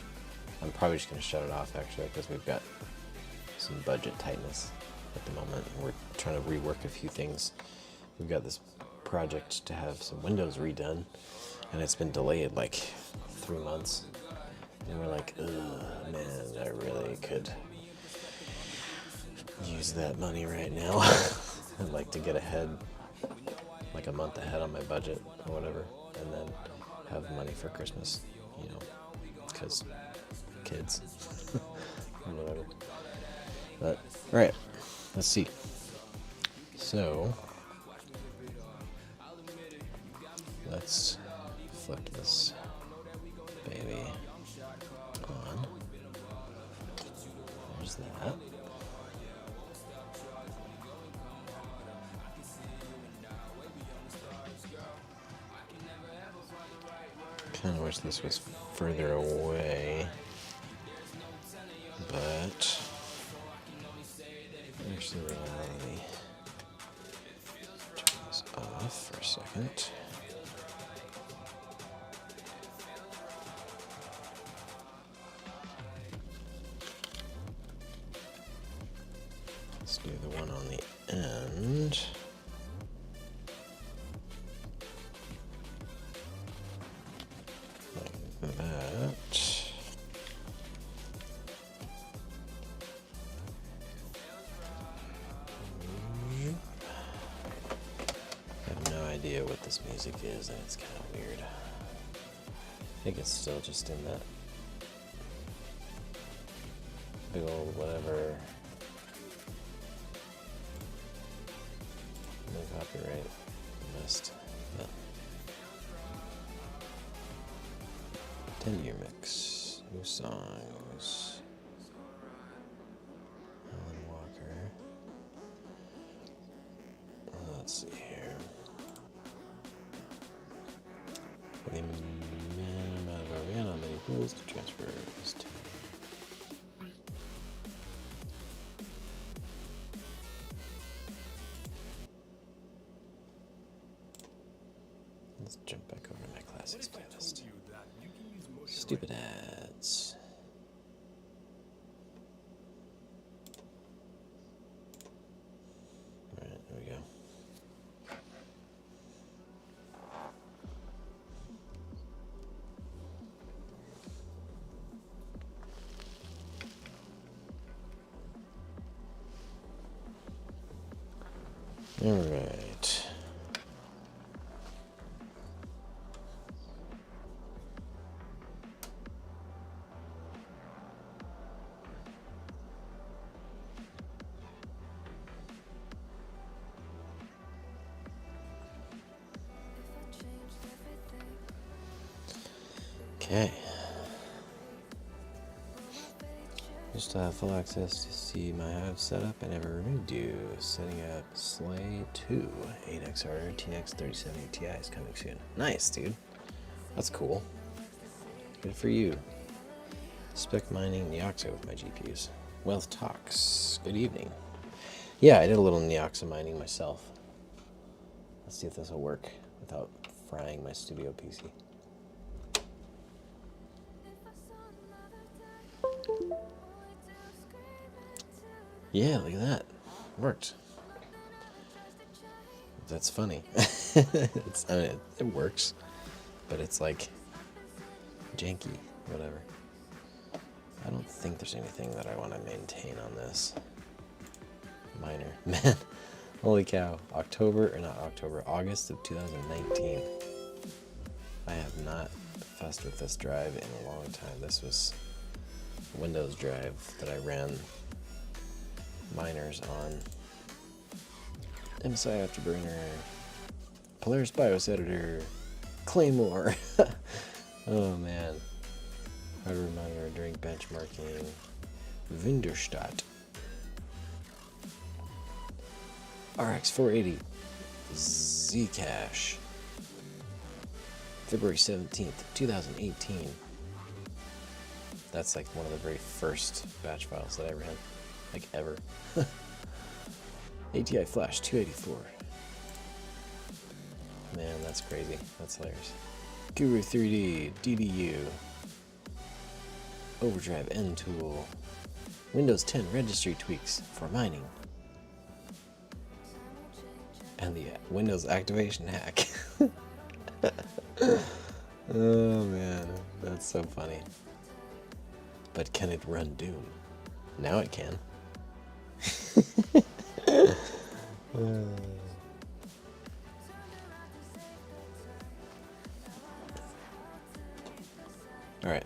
I'm probably just going to shut it off, actually, because we've got some budget tightness at the moment. We're trying to rework a few things. We've got this project to have some windows redone, and it's been delayed like 3 months. And we're like, ugh, man, I really could use that money right now. I'd like to get ahead, like a month ahead on my budget or whatever, and then have money for Christmas, you know, because kids or whatever. But, alright, let's see. So, let's flip this baby on. There's that. Kind of wish this was further away, but actually, let me turn this off for a second. Let's do the one on the end. Like that. I have no idea what this music is, and it's kind of weird. I think it's still just in that big old whatever. No copyright list. But 10-year mix. New songs. Alan Walker. Let's see here. The minimum amount of RVN on many pools to transfer is 2. Let's jump back over to my classics playlist. Stupid ads. Alright, there we go. Alright. Okay. Just have full access to see my Hive setup. I never removed you. Setting up Slay 2 8XR RTX 3070 Ti is coming soon. Nice, dude. That's cool. Good for you. Spec mining Neoxa with my GPUs. Wealth Talks. Good evening. Yeah, I did a little Neoxa mining myself. Let's see if this will work without frying my studio PC. Yeah, look at that. Worked. That's funny. I mean, it works, but it's like janky, whatever. I don't think there's anything that I want to maintain on this miner. Man, holy cow. August of 2019. I have not fussed with this drive in a long time. This was a Windows drive that I ran miners on. MSI Afterburner, Polaris BIOS Editor, Claymore. Oh man. Hardware monitor during benchmarking. Winterstadt. RX 480. Zcash. February 17th, 2018. That's like one of the very first batch files that I ever had. Like ever. ATI Flash 284. Man, that's crazy. That's hilarious. Guru 3D, DDU. Overdrive N tool. Windows 10 registry tweaks for mining. And the Windows activation hack. Oh man, that's so funny. But can it run Doom? Now it can. Alright,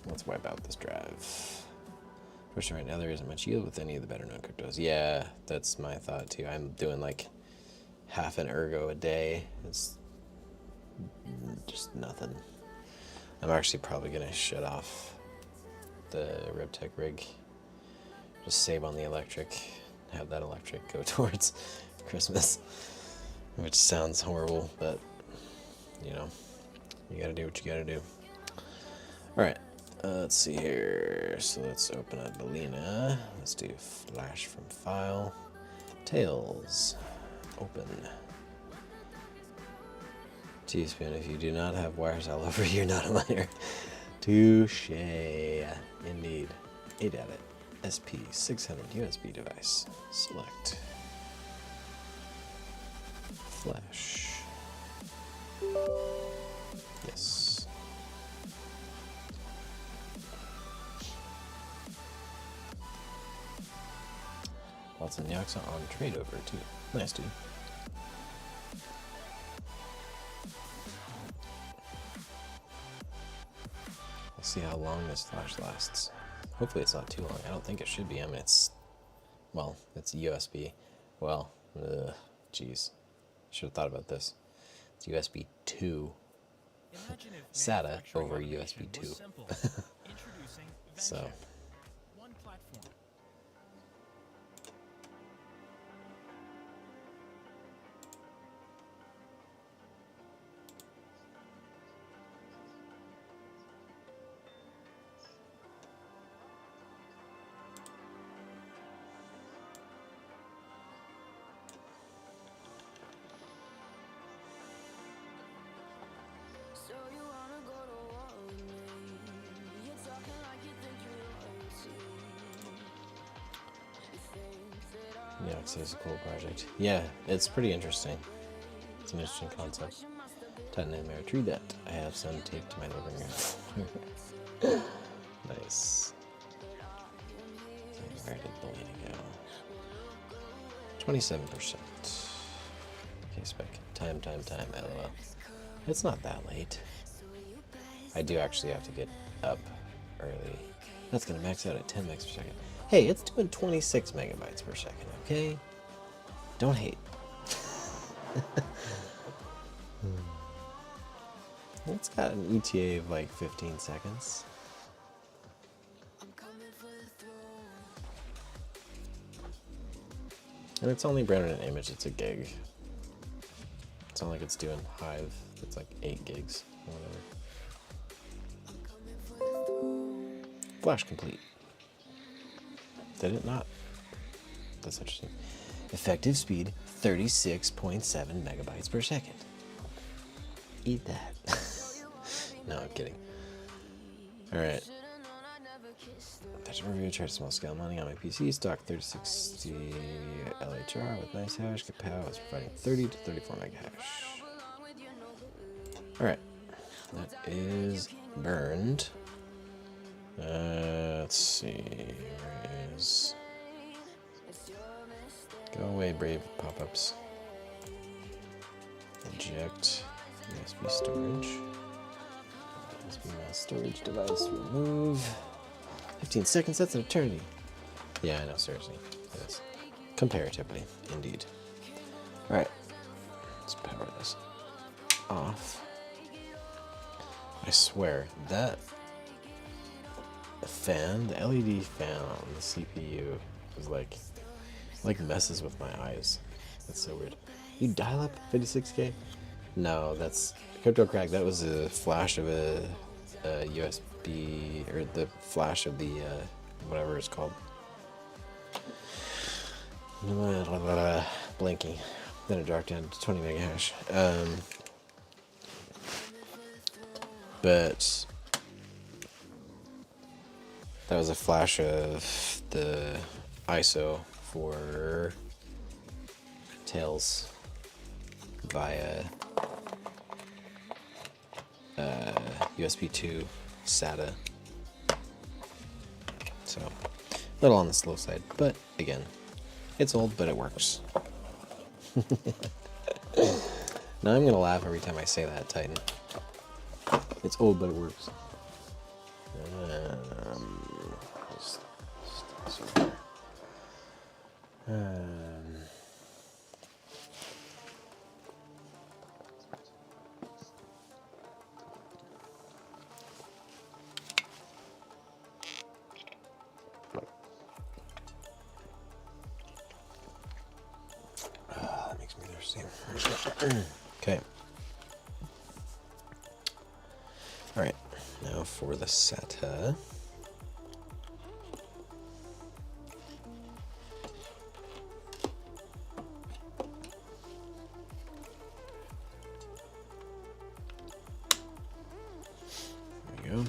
let's wipe out this drive. First, right now there isn't much yield with any of the better known cryptos. Yeah, that's my thought too. I'm doing like half an ergo a day. It's just nothing. I'm actually probably gonna shut off the RevTech rig. Just save on the electric. Have that electric go towards Christmas. Which sounds horrible, but you know, you gotta do what you gotta do. Alright, let's see here. So let's open up Belina. Let's do flash from file. Tails. Open. Teaspoon, if you do not have wires all over, you're not a miner. Touche. Indeed. 8-Edit. SP600 USB device. Select. Flash. Yes. Lots of Neoxa on trade over too. Nice, dude. We'll see how long this flash lasts. Hopefully it's not too long. I don't think it should be. I mean, it's, well, it's USB. Well, jeez. Should have thought about this. It's USB 2. SATA over USB 2. So. One platform. So you wanna go to war with me? You're talking like you think you're royalty. You think that Yeah, it's a cool project. Yeah, it's pretty interesting. It's an interesting concept. Titan mirror tree that I have some taped to my living room. Nice. Where did Belina go? 27%. Okay, spec. Time, LOL. It's not that late. I do actually have to get up early. That's gonna max out at 10 megs per second. Hey, it's doing 26 megabytes per second, okay? Don't hate. It's got an ETA of like 15 seconds. I'm coming for the throne. And it's only branded an image, it's a gig. It's not like it's doing Hive, it's like 8 gigs or whatever. Flash complete. Did it not? That's interesting. Effective speed 36.7 megabytes per second. Eat that. No, I'm kidding. Alright. Touch review, charge small scale mining on my PC. Stock 3060 LHR with nice hash. Pow is providing 30 to 34 mega hash. Alright. That is burned. Let's see. Where is. Go away, brave pop-ups. Eject USB storage. USB mass storage device. Remove. 15 seconds, that's an eternity. Yeah, I know, seriously. It is. Comparatively, indeed. Alright. Let's power this off. I swear, that fan, the LED fan on the CPU is like messes with my eyes. That's so weird. You dial up 56K? No, that's crypto crack. That was a flash of a USB, or the flash of the whatever it's called. Blinking. Then it dropped down to 20 mega hash. But that was a flash of the ISO for Tails via USB 2 SATA. So, a little on the slow side, but again, it's old, but it works. Now I'm gonna laugh every time I say that, Titan. It's old, but it works. That makes me thirsty. Okay. All right. Now for the SATA. There we go.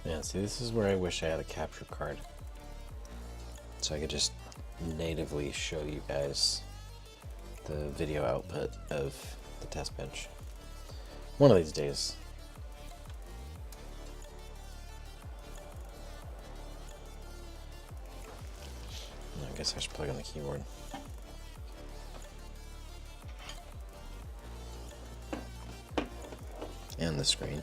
Yeah, see, this is where I wish I had a capture card, so I could just natively show you guys the video output of the test bench. One of these days. I guess I should plug in the keyboard. And the screen.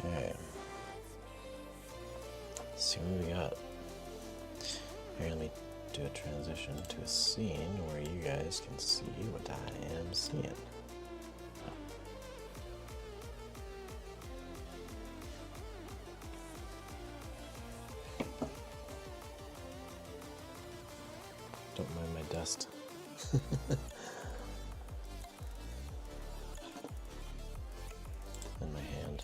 Okay. Let's see what we got. Here, let me do a transition to a scene where you guys can see what I am seeing. Don't mind my dust. In my hand.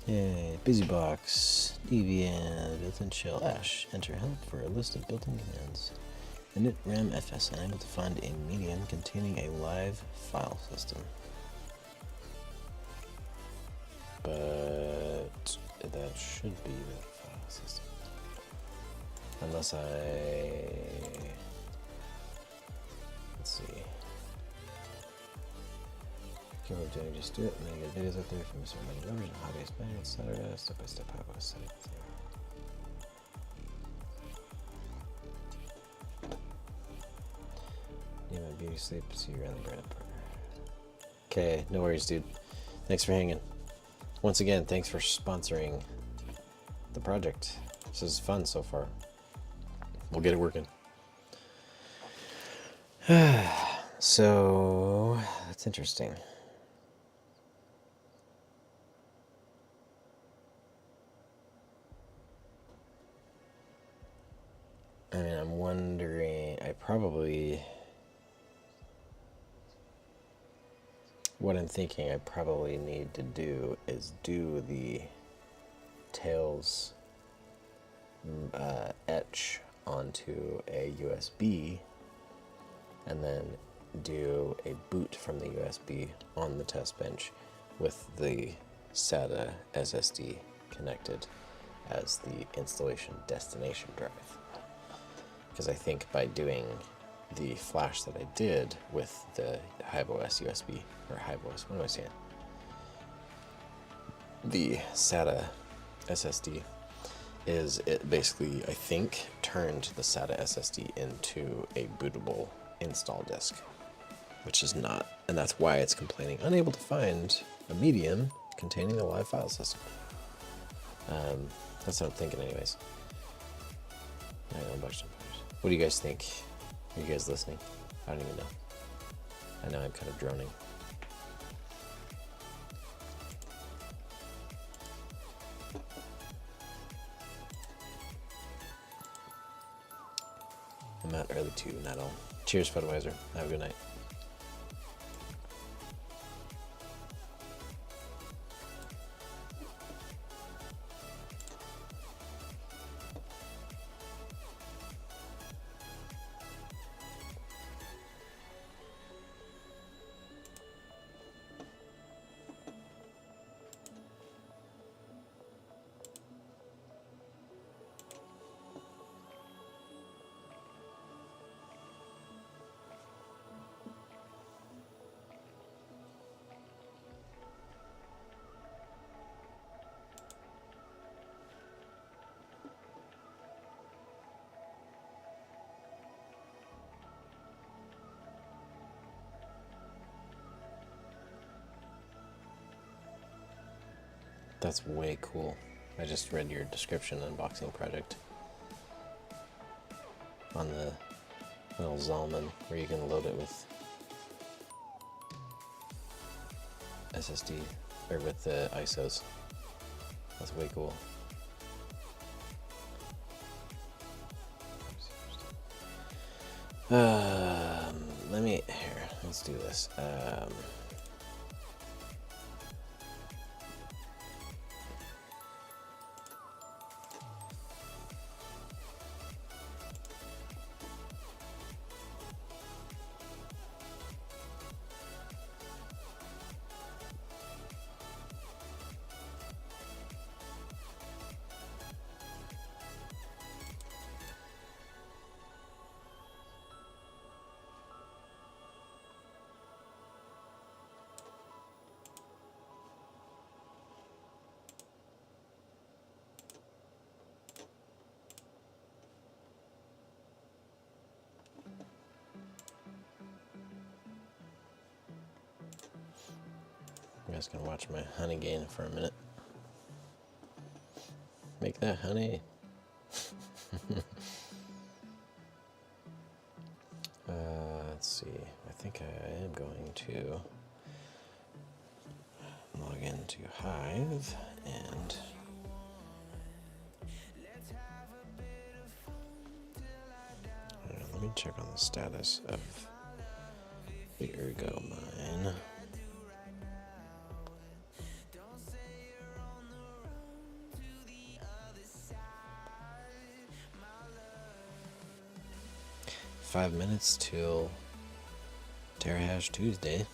Yay, busy box, deviant, built-in shell, ash. Enter help for a list of built-in commands. Init RAM FS unable to find a median containing a live file system. But that should be the file system. Unless let's see. Keep on doing, just do it. Many good videos out there from certain numbers and HiveOS Mining, etc. Step by step HiveOS setting. Need my beauty sleep. See you around the bread. Okay, no worries, dude. Thanks for hanging. Once again, thanks for sponsoring the project. This is fun so far. We'll get it working. So, that's interesting. I mean, I'm wondering, what I'm thinking I probably need to do is do the tails etch onto a USB and then do a boot from the USB on the test bench with the SATA SSD connected as the installation destination drive. Because I think by doing the flash that I did with the HiveOS USB, or HiveOS, what am I saying? The SATA SSD is it basically, I think, turned the SATA SSD into a bootable install disk, which is not, and that's why it's complaining unable to find a medium containing a live file system. That's what I'm thinking anyways. What do you guys think? Are you guys listening? I don't even know. I know I'm kind of droning. I'm out early too, not all. Cheers, Budweiser. Have a good night. That's way cool. I just read your description unboxing project on the little Zalman where you can load it with SSD or with the ISOs. That's way cool. Let's do this. You guys can watch my honey gain for a minute. Make that honey. Let's see. I think I am going to log into Hive and let me check on the status of the Ergo mine. 5 minutes till Terahash Tuesday.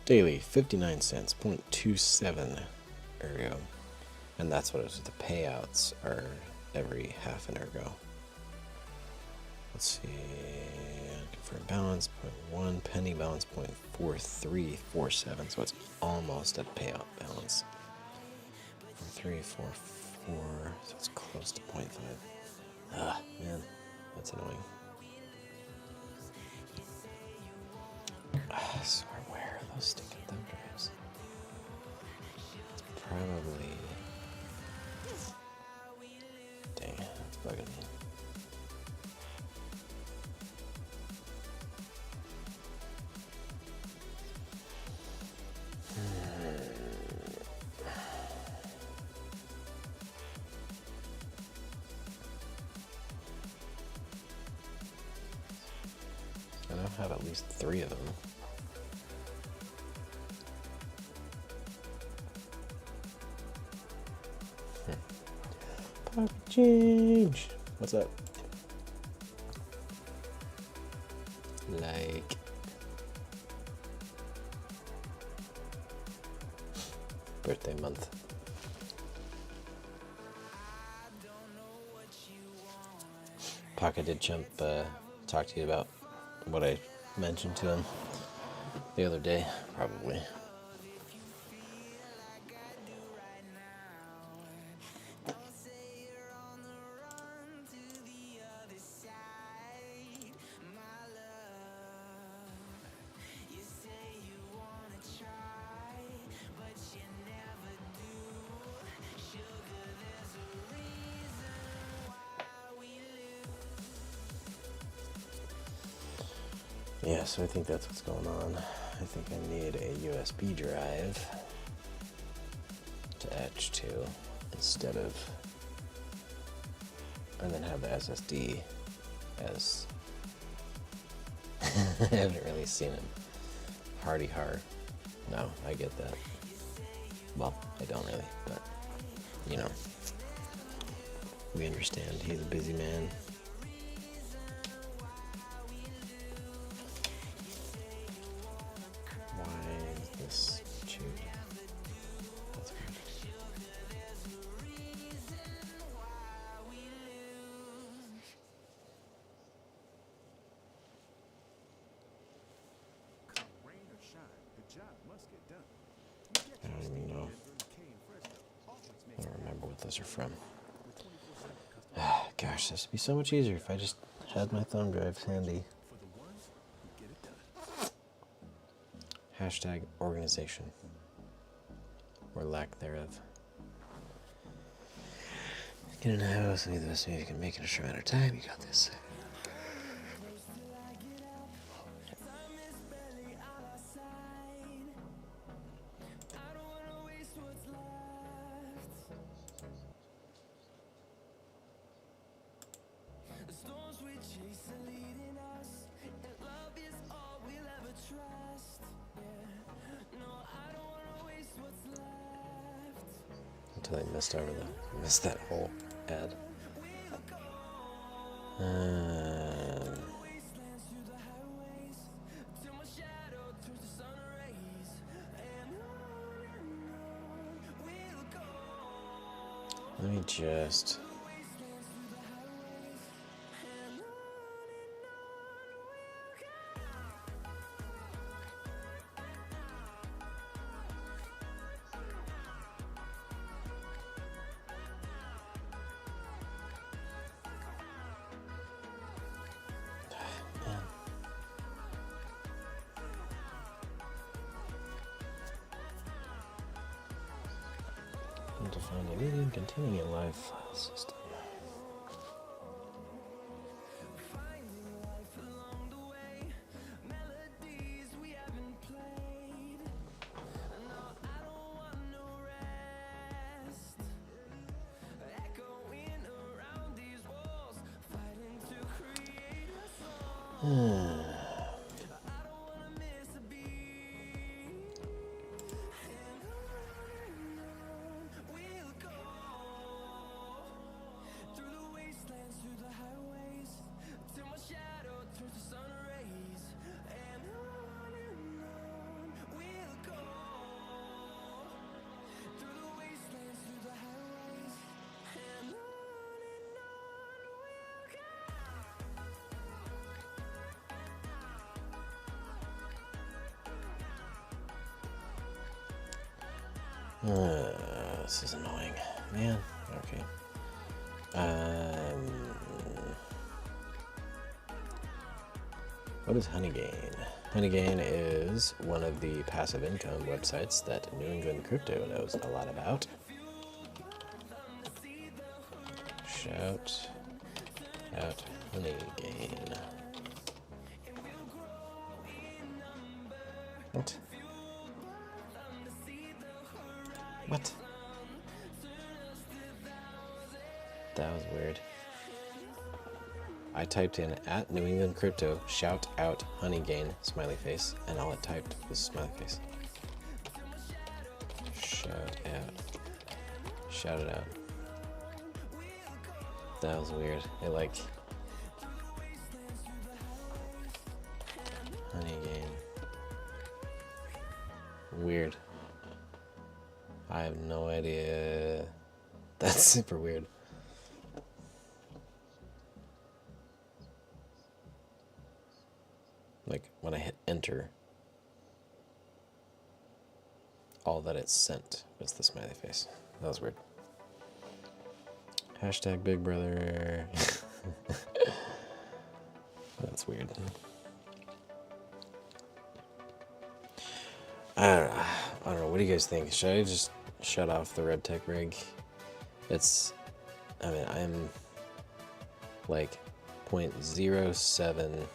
Daily 59 cents, 0.27 ergo. And that's what it is. The payouts are every half an ergo. Let's see. Confirm balance 0.1, penny balance 0.4347. So it's almost at payout balance. 4344. So it's close to 0.5. Ah, man, that's annoying. So where are those stinking thumb drives? It's probably. Dang, it's bugging me. I now have at least 3 of them. Pocket change. What's up? Like. Birthday month. Pocket did jump, talk to you about what I mentioned to him the other day, probably. Yeah, so I think that's what's going on. I think I need a USB drive to etch to instead of, and then have the SSD as, I haven't really seen it. Hardy har. No, I get that. Well, I don't really, but, you know, we understand he's a busy man. Are from. Gosh, this would be so much easier if I just had my thumb drives handy. Hashtag organization. Or lack thereof. Get in the house, leave the best you can make in a short amount of time. You got this. Until I missed that whole ad. Let me just. To find a medium containing a live file system. This is annoying, man. Okay. What is Honeygain? Honeygain is one of the passive income websites that New England Crypto knows a lot about. Shout out Honeygain. What? What? That was weird. I typed in at New England Crypto, shout out Honeygain, smiley face, and all it typed was smiley face. Shout out. Shout it out. That was weird. It like Honeygain. Weird. I have no idea. That's super weird. Like when I hit enter, all that it sent was the smiley face. That was weird. Hashtag Big Brother. That's weird. I don't know. What do you guys think? Should I just shut off the Red Tech rig? I mean, I'm like 0.07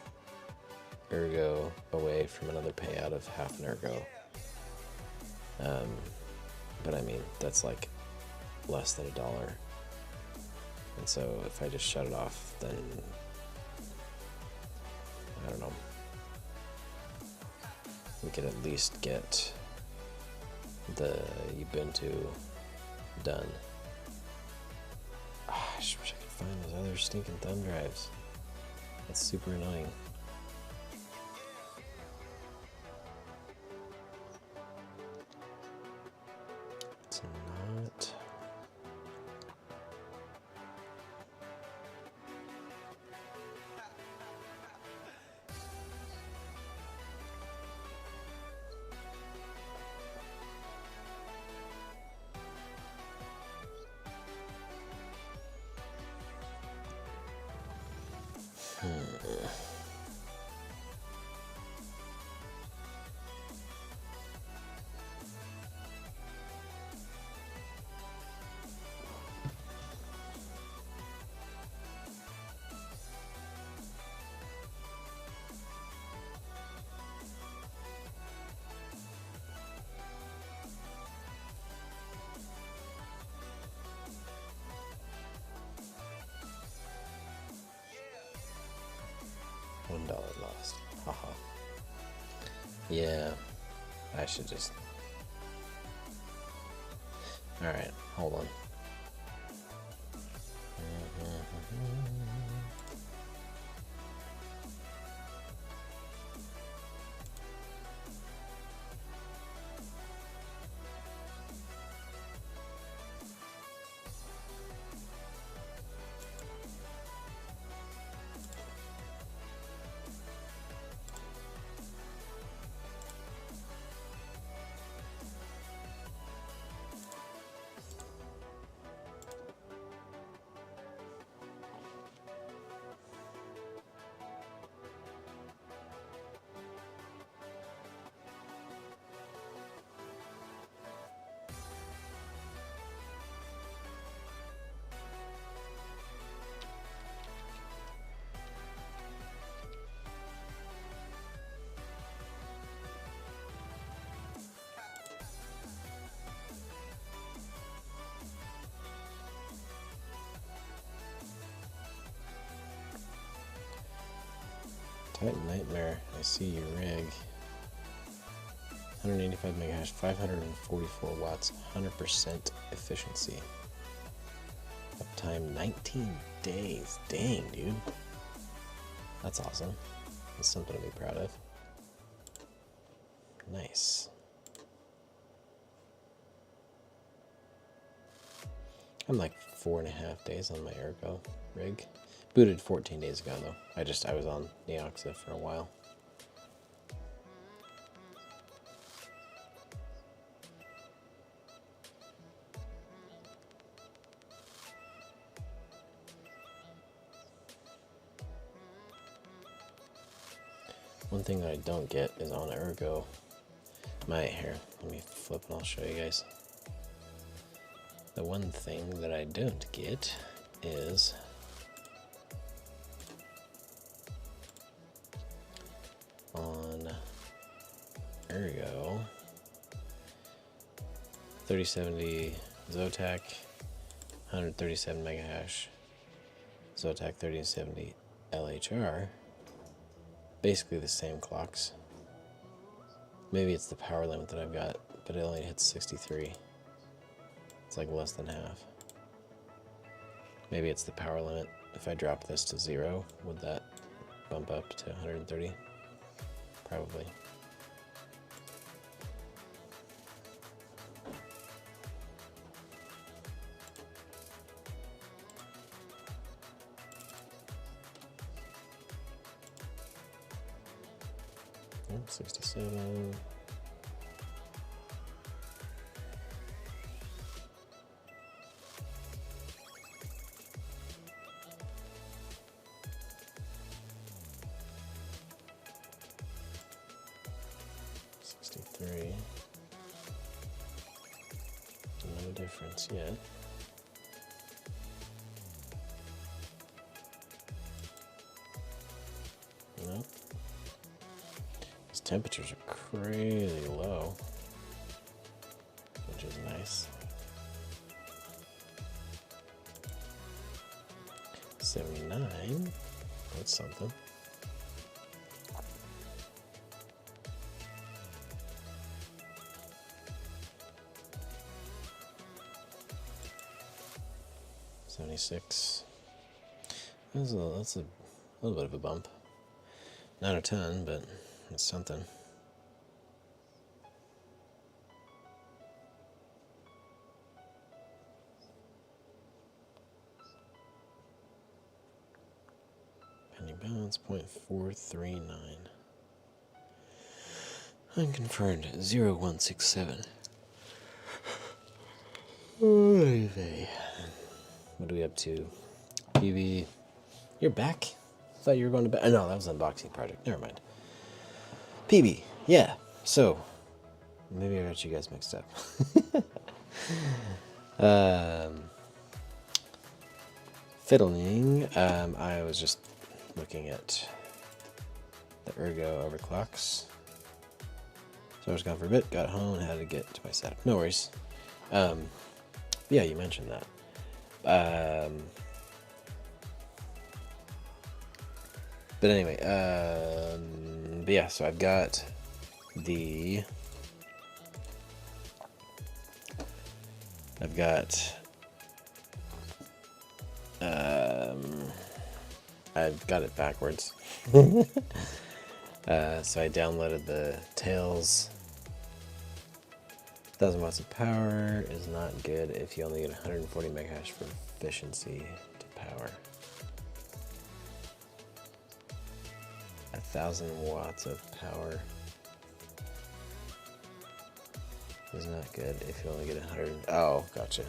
ergo away from another payout of half an ergo. But I mean, that's like less than $1. And so if I just shut it off, then I don't know. We could at least get the Ubuntu done. I just wish I could find those other stinking thumb drives. That's super annoying. It's not. $1 lost. Haha. Yeah, I should just. Alright, hold on. Titan Nightmare, I see your rig. 185 megahash, 544 watts, 100% efficiency. Uptime 19 days. Dang, dude. That's awesome. That's something to be proud of. Nice. I'm like 4.5 days on my Ergo rig. Booted 14 days ago though. I was on Neoxa for a while. One thing that I don't get is on Ergo. Here, let me flip and I'll show you guys. The one thing that I don't get is on Ergo 3070 Zotac 137 megahash Zotac 3070 LHR, basically the same clocks. Maybe it's the power limit that I've got, but it only hits 63. It's like less than half. Maybe it's the power limit. If I drop this to 0, would that bump up to 130? Probably. Oh, 67. No difference yet. Nope. These temperatures are crazy low, which is nice. 79. That's something. $76. That's a little bit of a bump. Not a ton, but it's something. Penny balance 0.439. Unconfirmed 0167. What are we up to? PV, you're back? I thought you were going to bed. Oh, no, that was an unboxing project. Never mind. PB, yeah. So, maybe I got you guys mixed up. Fiddling. I was just looking at the Ergo overclocks. So I was gone for a bit, got home, and had to get to my setup. No worries. Yeah, you mentioned that. But anyway, but yeah, so I've got I've got it backwards. So I downloaded the Tails. 1000 watts of power is not good if you only get 140 megahash for efficiency to power. 1000 watts of power is not good if you only get 100. Oh, gotcha.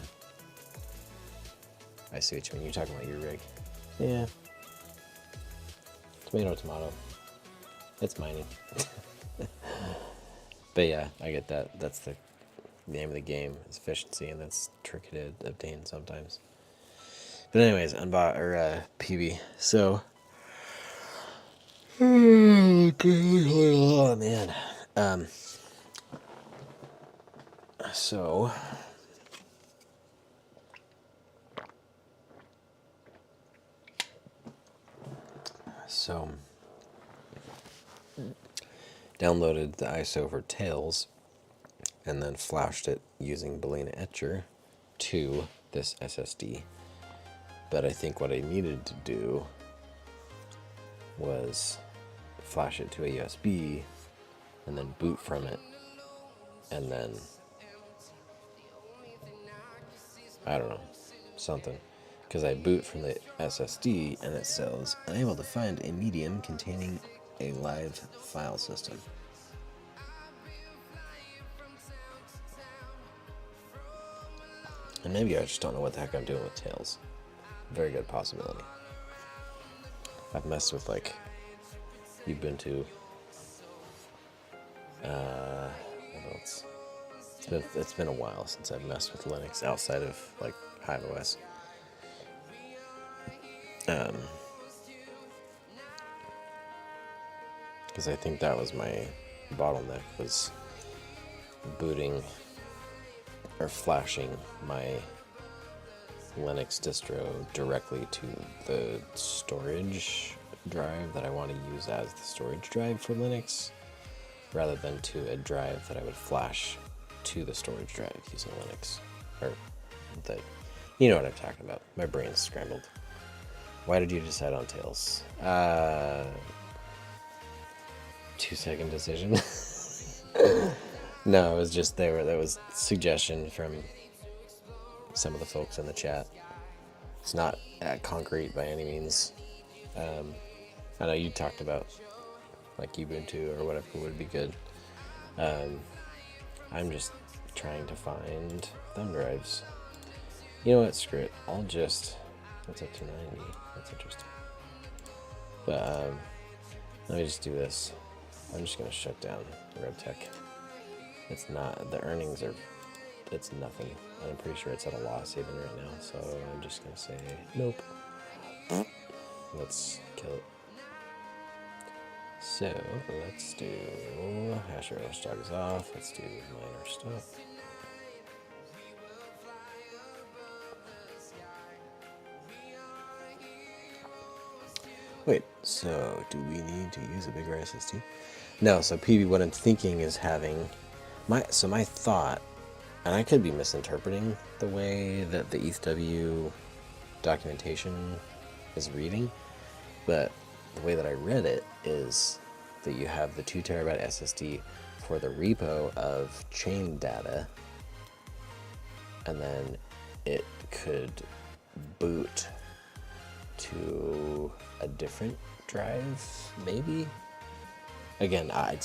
I see what you mean. You're talking about your rig. Yeah. Tomato, tomato. It's mining. But yeah, I get that. That's the name of the game, is efficiency, and that's tricky to obtain sometimes. But anyways, PB. So, oh man. So downloaded the ISO for Tails and then flashed it using Balena Etcher to this SSD. But I think what I needed to do was flash it to a USB and then boot from it, and then I don't know, something, because I boot from the SSD and it says unable to find a medium containing a live file system. And maybe I just don't know what the heck I'm doing with Tails. Very good possibility. I've messed with like Ubuntu What else? It's been a while since I've messed with Linux outside of like HiveOS. Because I think that was my bottleneck, was booting or flashing my Linux distro directly to the storage drive that I want to use as the storage drive for Linux, rather than to a drive that I would flash to the storage drive using Linux. Or you know what I'm talking about. My brain's scrambled. Why did you decide on Tails? 2-second decision. No, it was just there was suggestion from some of the folks in the chat. It's not concrete by any means. I know you talked about like Ubuntu or whatever would be good. I'm just trying to find thumb drives. You know what? Screw it. I'll just. That's up to 90. That's interesting. But let me just do this. I'm just gonna shut down RevTech. It's not, the earnings are, it's nothing. I'm pretty sure it's at a loss even right now, so I'm just gonna say nope. Let's kill it. So let's do HasherOS start is off. Let's do miner stuff. Wait, so do we need to use a bigger SSD? No, so PB, what I'm thinking is having my thought, and I could be misinterpreting the way that the ETHW documentation is reading, but the way that I read it is that you have the 2 terabyte SSD for the repo of chain data, and then it could boot to a different drive, maybe? Again, I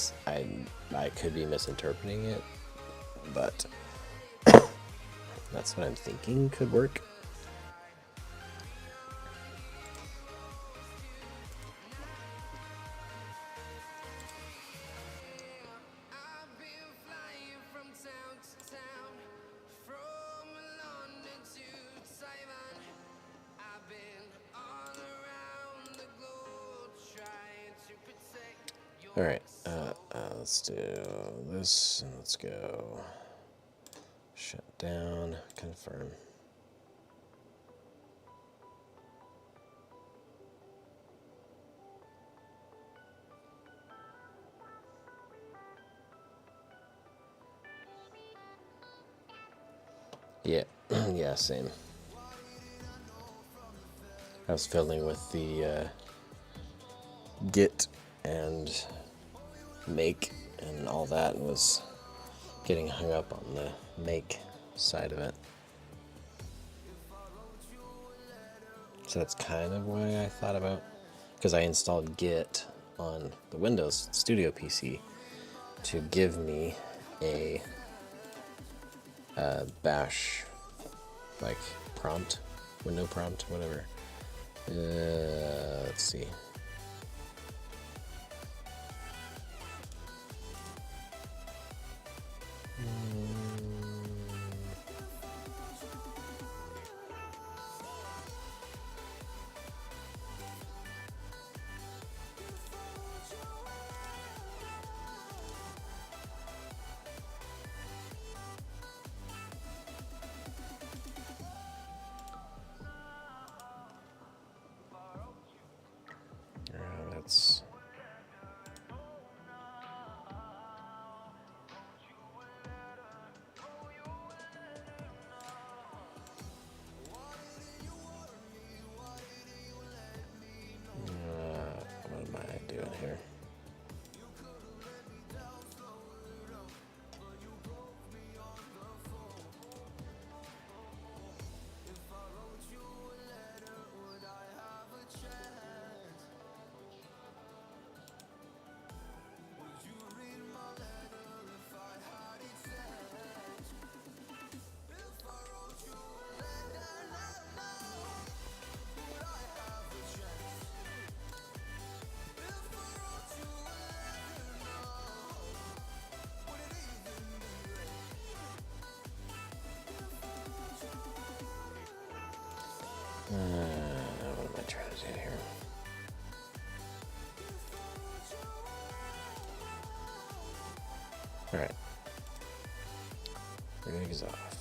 could be misinterpreting it, but that's what I'm thinking could work. All right, let's do this, and let's go shut down, confirm. Yeah, yeah, same. I was fiddling with the Git and make and all that, and was getting hung up on the make side of it. So that's kind of why I thought about, because I installed Git on the Windows Studio PC to give me a bash like prompt, window prompt, whatever. Let's see. What am I trying to do here? Alright. Rig is off.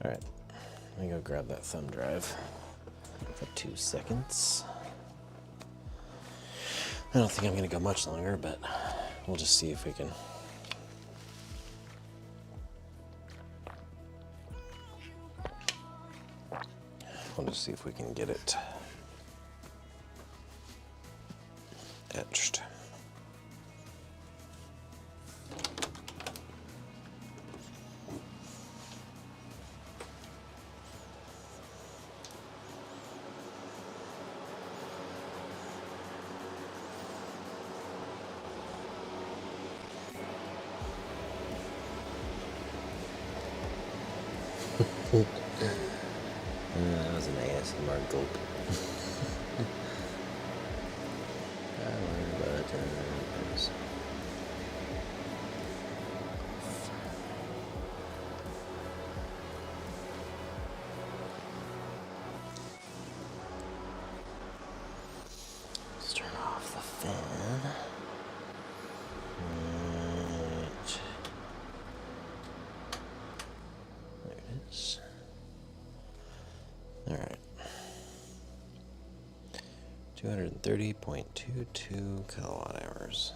Alright, let me go grab that thumb drive for 2 seconds. I don't think I'm going to go much longer, but we'll just see if we can. We'll just see if we can get it etched. That was an ASMR gulp. Power buttons. Let's turn off the fan. Right. There it is. All right. 230.22 kilowatt hours.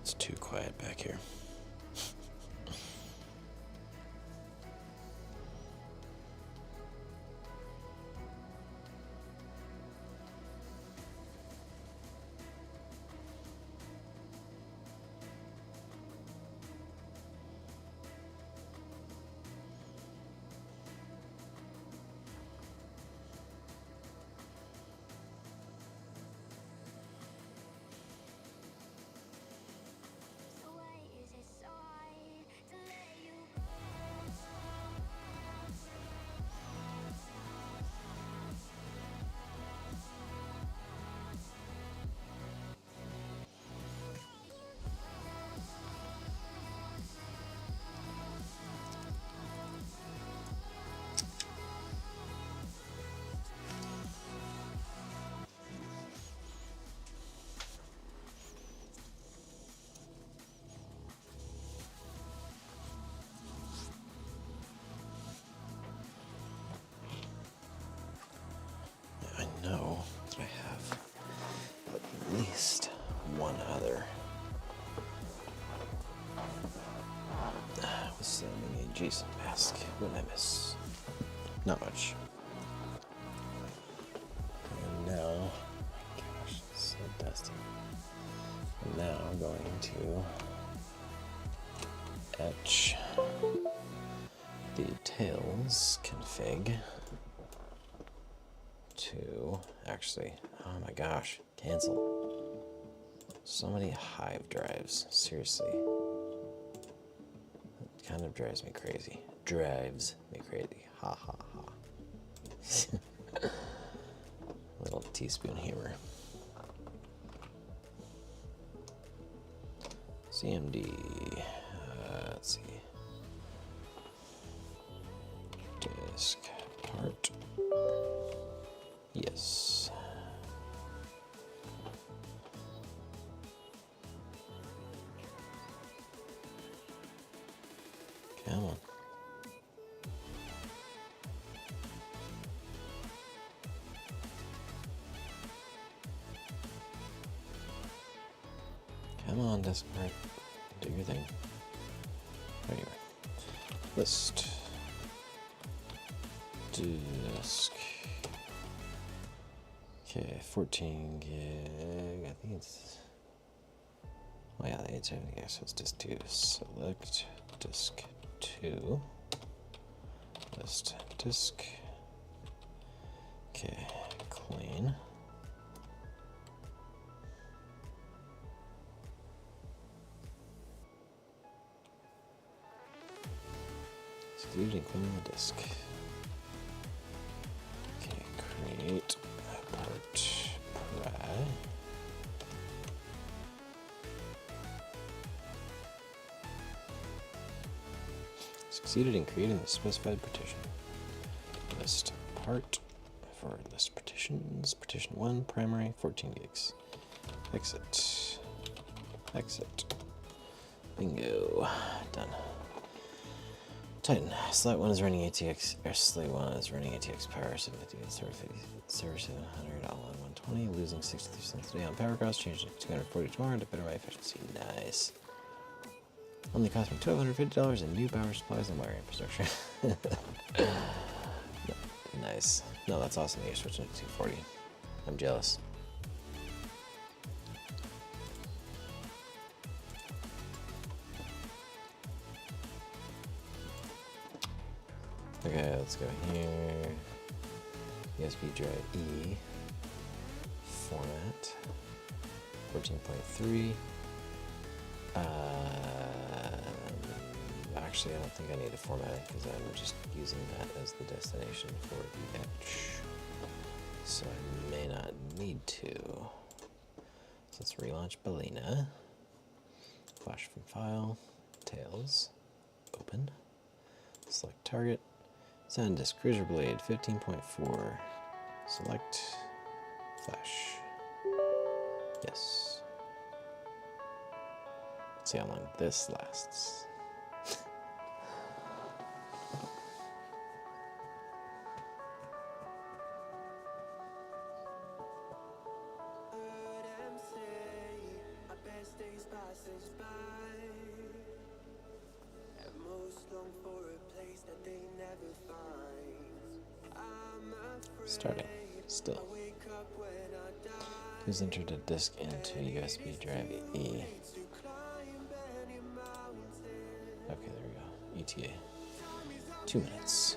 It's too quiet back here. I know that I have at least one other with sending a Jason mask. What did I miss? Not much. And now, oh my gosh, it's so dusty. And now I'm going to etch the tails config to actually, oh my gosh, cancel. So many Hive drives, seriously. It kind of drives me crazy. Drives me crazy. Ha ha ha. Little teaspoon humor. CMD. Let's see. Disk part. Yes. Come on. Come on, Discord. Do your thing. Anyway. List. Disk. Okay, 14 gig. I think it's. Oh yeah, the 870. Yeah, so it's disk 2. Select disk 2. List disk. Okay, clean. Excluding clean the disk. Okay, create part pry. Succeeded in creating the specified partition. List part for list partitions. Partition 1, primary, 14 gigs. Exit. Exit. Bingo. Done. Titan. Slot 1 is running ATX, or slate 1 is running ATX power, 750 and server 700, all on 120, losing 63 cents a day on power cost, changed it to 240 tomorrow to better my efficiency. Nice. Only cost me $1,250 in new power supplies and wire infrastructure. Nice. No, that's awesome that you're switching to 240. I'm jealous. Okay, let's go here. USB drive E. Format. 14.3. Actually, I don't think I need to format it because I'm just using that as the destination for ETH. So I may not need to. So let's relaunch Balena. Flash from file. Tails. Open. Select target. SanDisk Cruiser Blade 15.4. Select. Flash. Yes. Let's see how long this lasts. Starting. Still. Who's entered a disk into USB drive E? Okay, there we go. ETA. 2 minutes.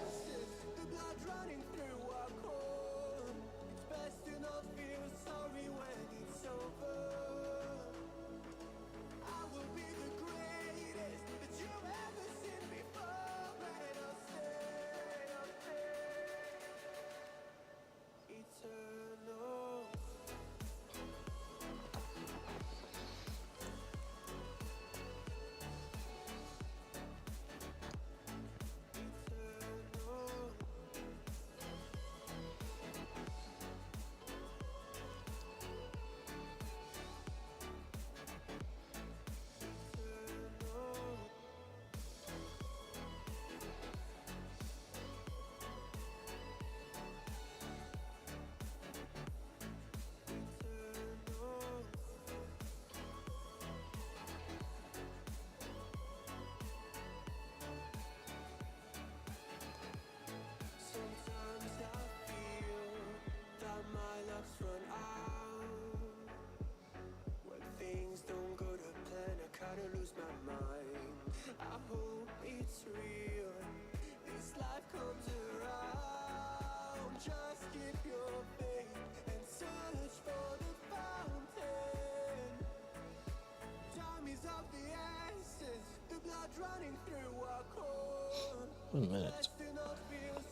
running through our core. 1 minute.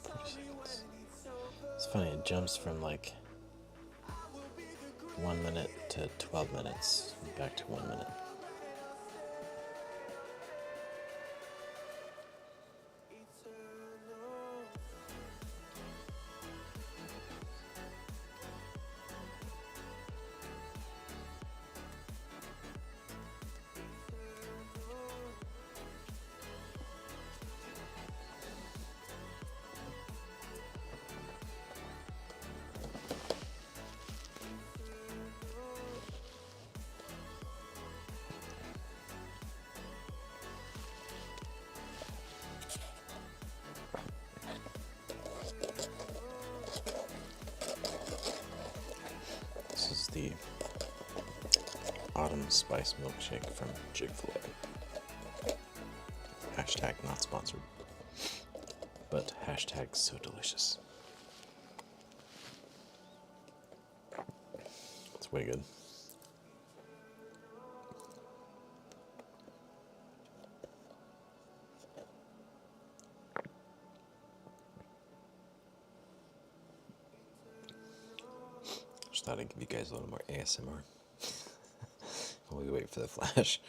40 seconds. It's funny, it jumps from like 1 minute to 12 minutes, back to 1 minute. autumn spice milkshake from Chick-fil-A. Hashtag not sponsored, but hashtag so delicious. It's way good. Just thought I'd give you guys a little more ASMR while we wait for the flash.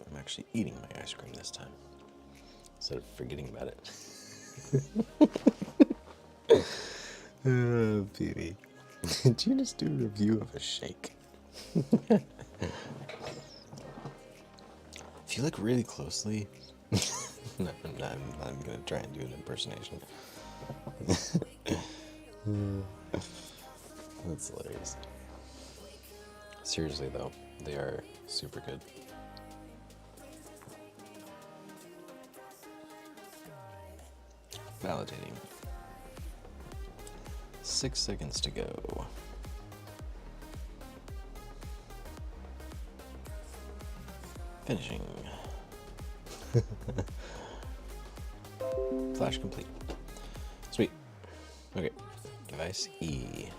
I'm actually eating my ice cream this time instead of forgetting about it. Oh, baby. Did you just do a review of a shake? If you look really closely, no, I'm gonna try and do an impersonation. That's hilarious. Seriously though, they are super good. Validating. 6 seconds to go. Finishing. Flash complete. Sweet. Okay. Device E.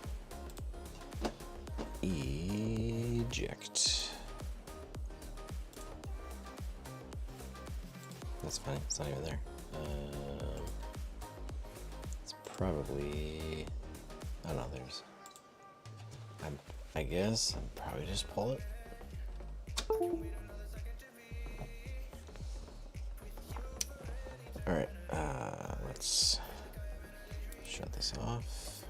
Eject. That's fine. It's not even there. It's probably. I don't know. There's. I guess I'd probably just pull it. All right. Let's shut this off.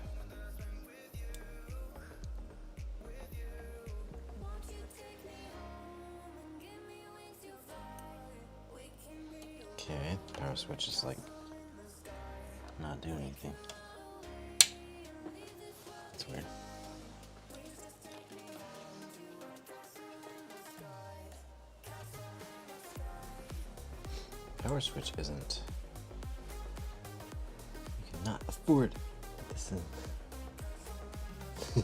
Okay, power switch is like not doing anything. That's weird. Power switch isn't. You cannot afford this.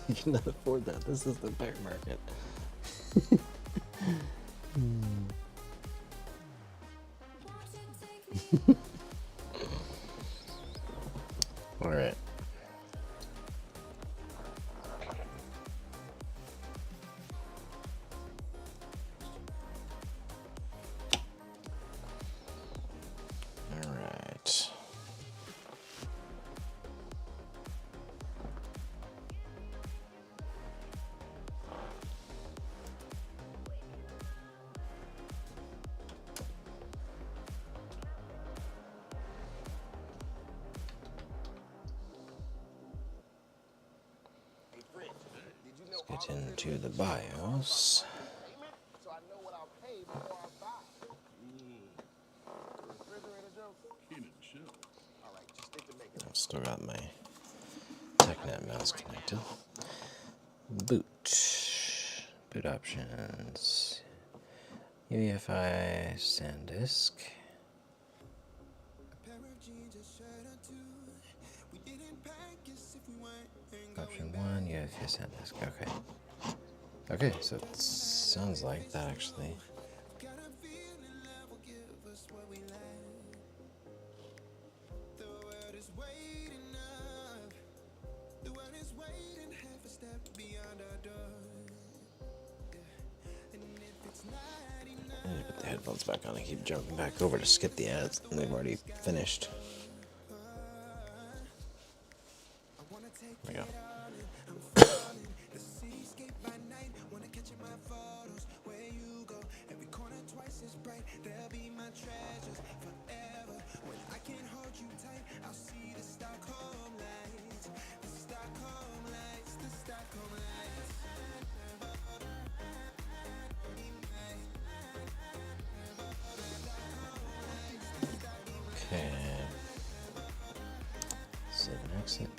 You cannot afford that. This is the bear market. All right. All right. Let's get into the BIOS. I've still got my TechNet mouse connected. Boot options. UEFI SanDisk. Option 1, UEFI SanDisk. Okay. Okay, so it sounds like that actually. I need to put the headphones back on. I keep jumping back over to skip the ads, and they've already finished. There we go. Okay. 7 exit.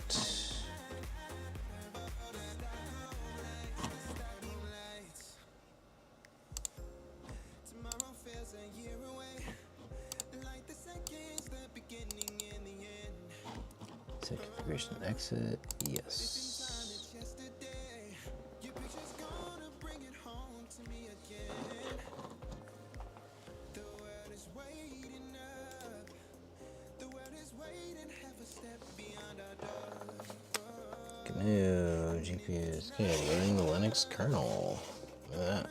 Set configuration exit. Yes. GNU GPUs. Okay, learning the Linux kernel. Look at that.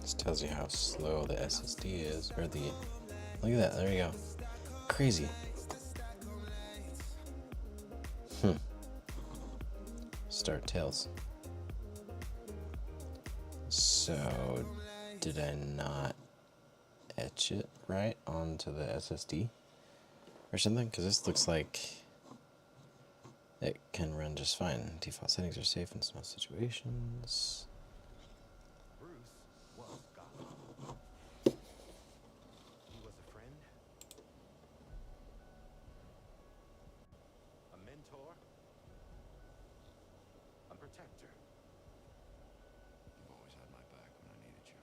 This tells you how slow the SSD is, or the, look at that, there you go. Crazy. Start Tails. So, did I not etch it right onto the SSD or something? Because this looks like it can run just fine. Default settings are safe in most situations. Bruce was God. He was a friend, a mentor, a protector. You've always had my back when I needed you.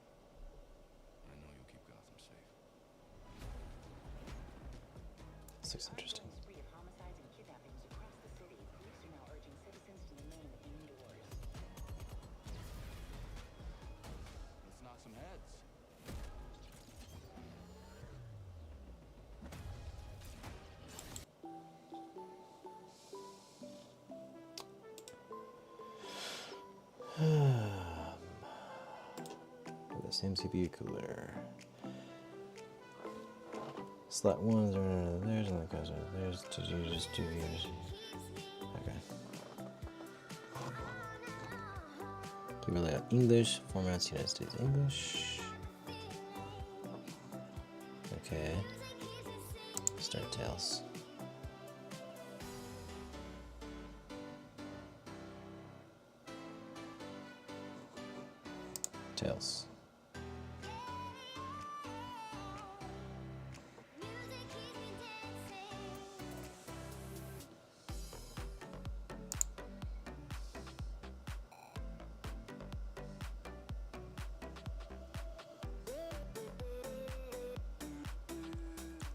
I know you'll keep Gotham safe. This looks interesting. Spree of homicides and kidnappings across the city. Police are now urging citizens to remain indoors. Let's knock some heads. The same CPU cooler. Slot ones are theirs and the cars are theirs. Did you just do yours? Okay. Keyboard layout English. Formats United States English. Okay. Start Tails. Tails.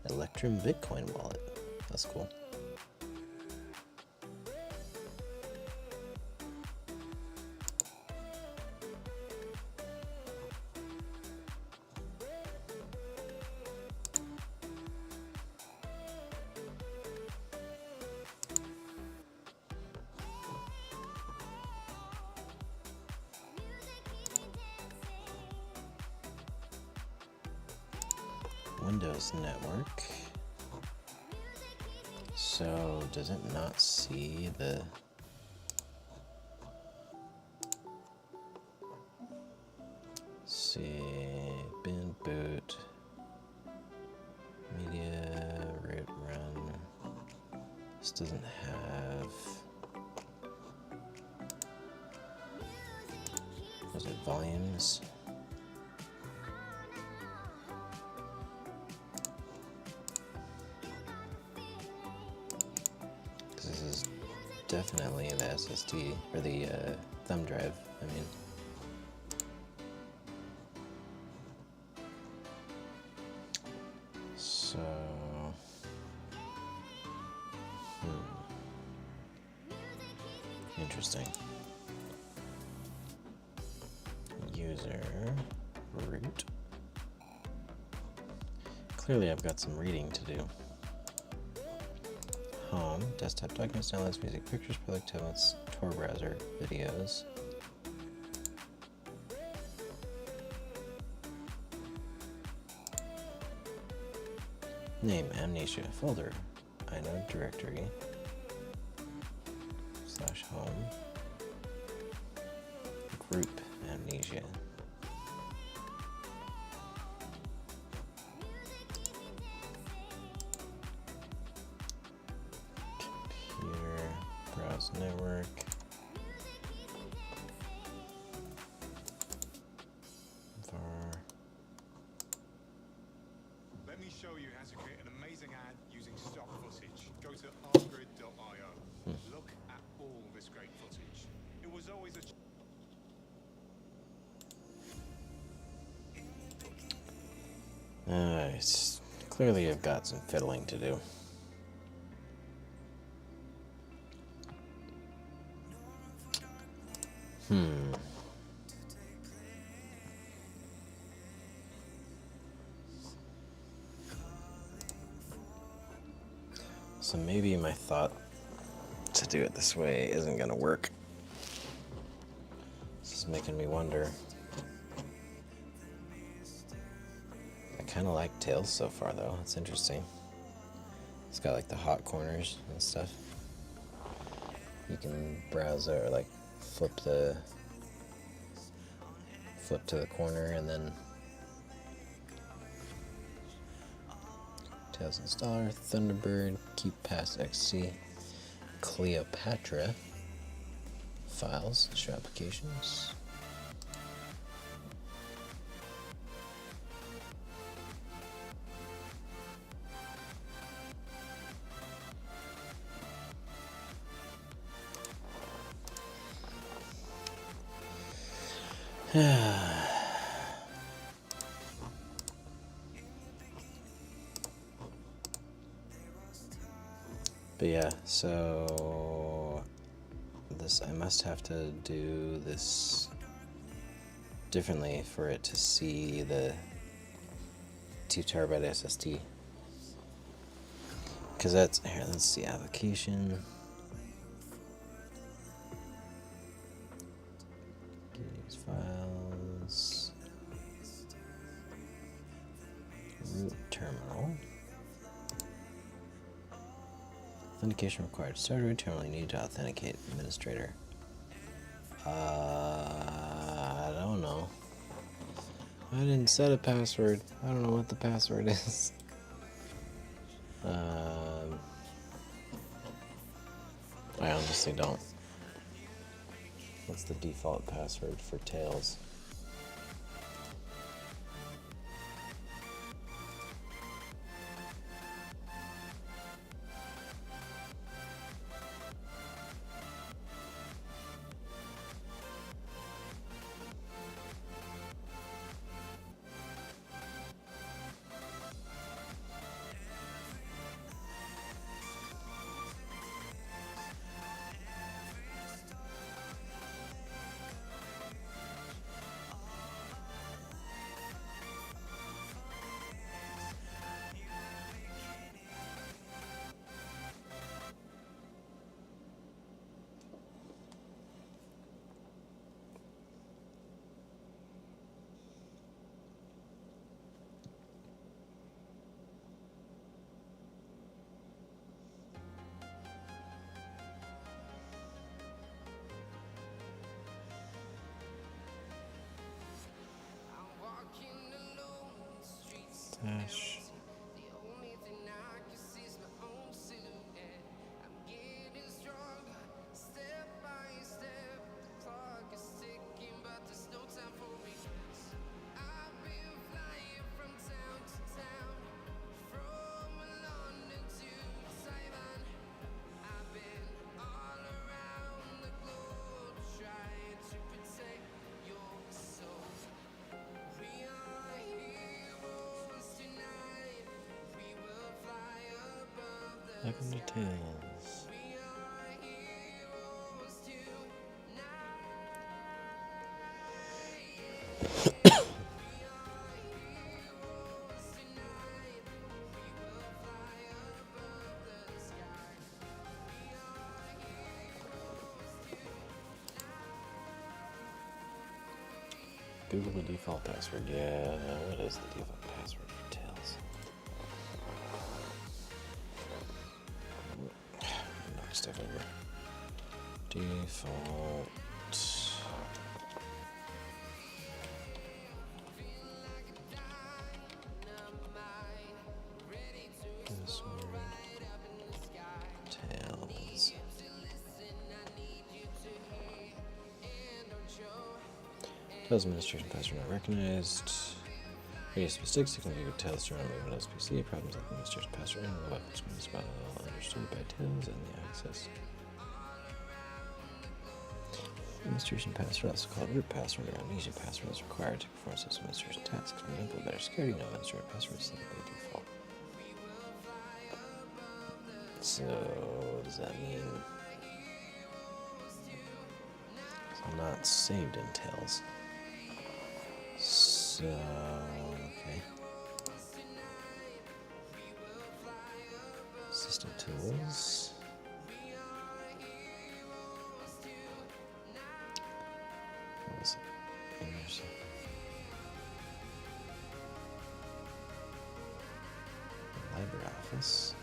Electrum Bitcoin wallet. That's cool. Windows Network. So does it not see the bin boot media root run? This doesn't have, was it volumes? This is definitely the SSD, or the thumb drive, I mean. So, interesting. User, root. Clearly I've got some reading to do. Home, desktop documents, downloads, music, pictures, product templates, Tor browser, videos. Name Amnesia folder. inode directory /home group Amnesia. Computer, browse network. Let me show you how to create an amazing ad using stock footage. Go to artgrid.io. Look at all this great footage. It was always a Clearly I've got some fiddling to do. So maybe my thought to do it this way isn't gonna work. This is making me wonder. I kind of like Tails so far though, it's interesting. It's got like the hot corners and stuff. You can browse or like flip to the corner and then Tails installer, Thunderbird, keep past XC, Cleopatra, files, show applications. But yeah, so this, I must have to do this differently for it to see the 2 terabyte SSD. Because that's, here, let's see, application. These files. Root terminal. Authentication required. Start a root terminal. You need to authenticate administrator. I don't know. I didn't set a password. I don't know what the password is. I honestly don't. What's the default password for Tails? Dash. Welcome to Tails. Google the default password. Yeah, what is the default password for Tails? Default. Password. Tails. Tails administration password not recognized. Various mistakes to configure Tails to run Windows PC. Problems like the administration password and the weapons screen is well understood by Tails and the access. Administration password, also called root password or amnesia password, is required to perform system administration tasks. For example, better security, no administrator password is set by default. So, what does that mean? I'm not saved in Tails. So, okay. System tools. What is it? Interesting. Library office.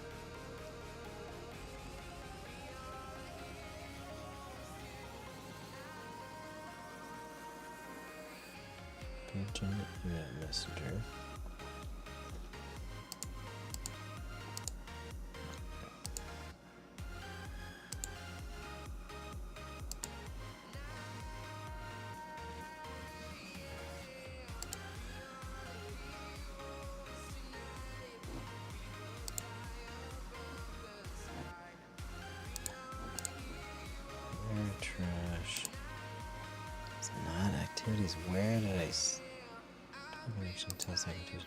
Internet messenger. Where trash? It's not activities. Where did I? Connection tell secretaries.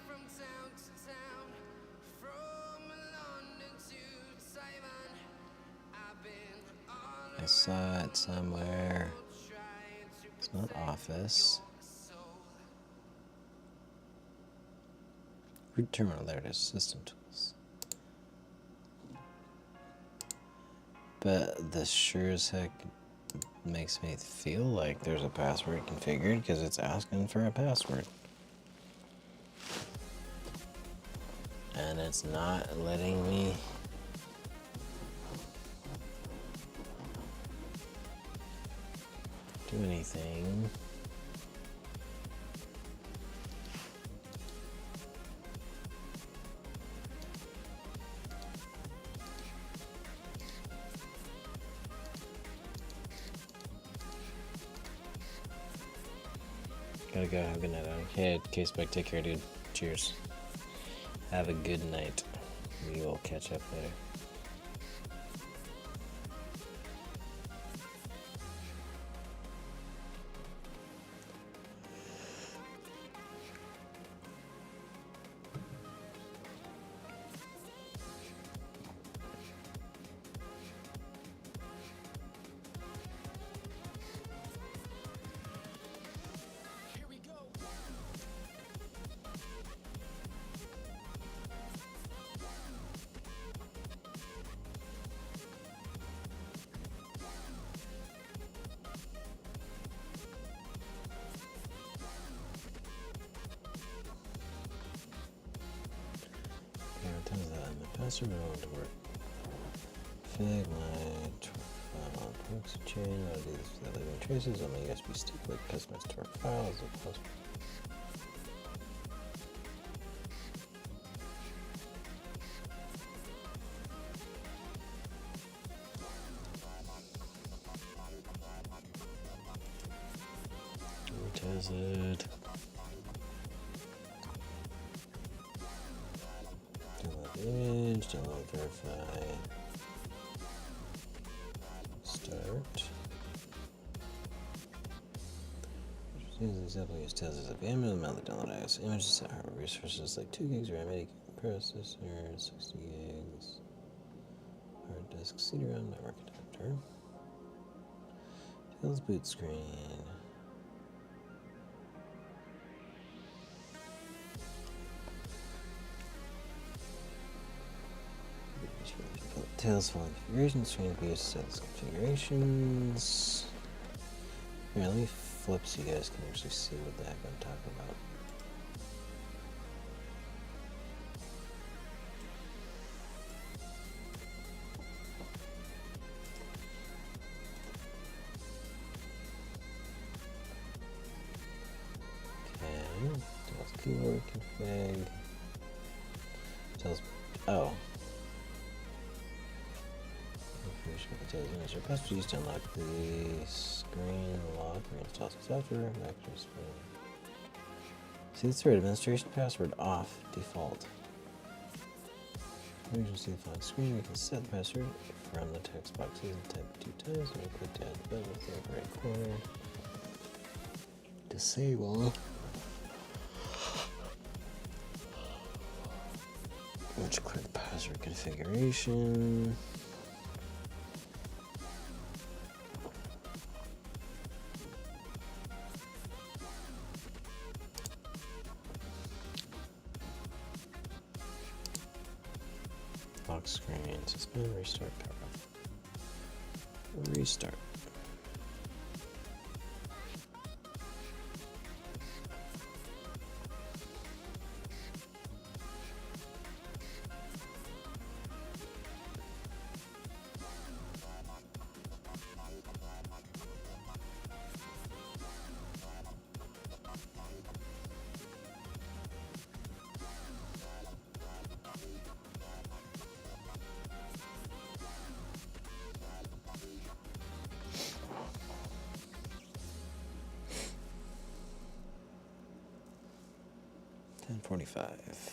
I saw it somewhere. It's not office. Root terminal, there it is. System tools. But this sure as heck makes me feel like there's a password configured because it's asking for a password. And it's not letting me do anything. Gotta go. Have a good night. Okay, K-Spec, take care, dude. Cheers. Have a good night. We will catch up later. Password I want to work. Fig my file proxy chain. I'll do this without leaving traces on my USB stick like customized torque files. What is it? Image, download, verify, start. Use the example, use Tails as a VM and mount the download IOS images, set hardware resources like 2 gigs RAM, 80 processor, 60 gigs, hard disk, CD-ROM, network adapter, Tails boot screen. Tails following configurations, screen views, sets configurations. Here, let me flip so you guys can actually see what the heck I'm talking about. Keyword config. Tells, oh. Your password used to unlock the screen lock or install software. See the thread administration password off default. When you see the phone screen, you can set the password from the text box and type 2 times and click down the button in the right corner. Disable. Which click password configuration. Lock screen, suspend, restart, power off. Restart.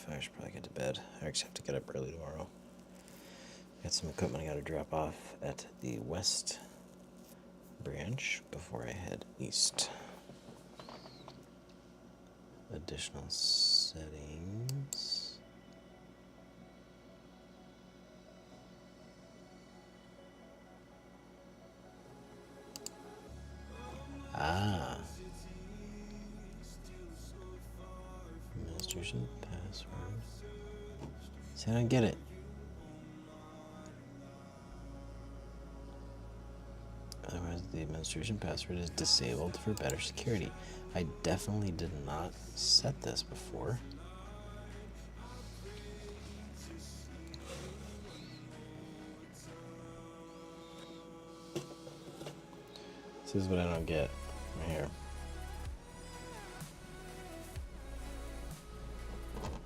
I should probably get to bed. I actually have to get up early tomorrow. Got some equipment I gotta drop off at the west branch before I head east. Additional settings. Ah. Administration password. See, I don't get it. Otherwise, the administration password is disabled for better security. I definitely did not set this before. This is what I don't get right here.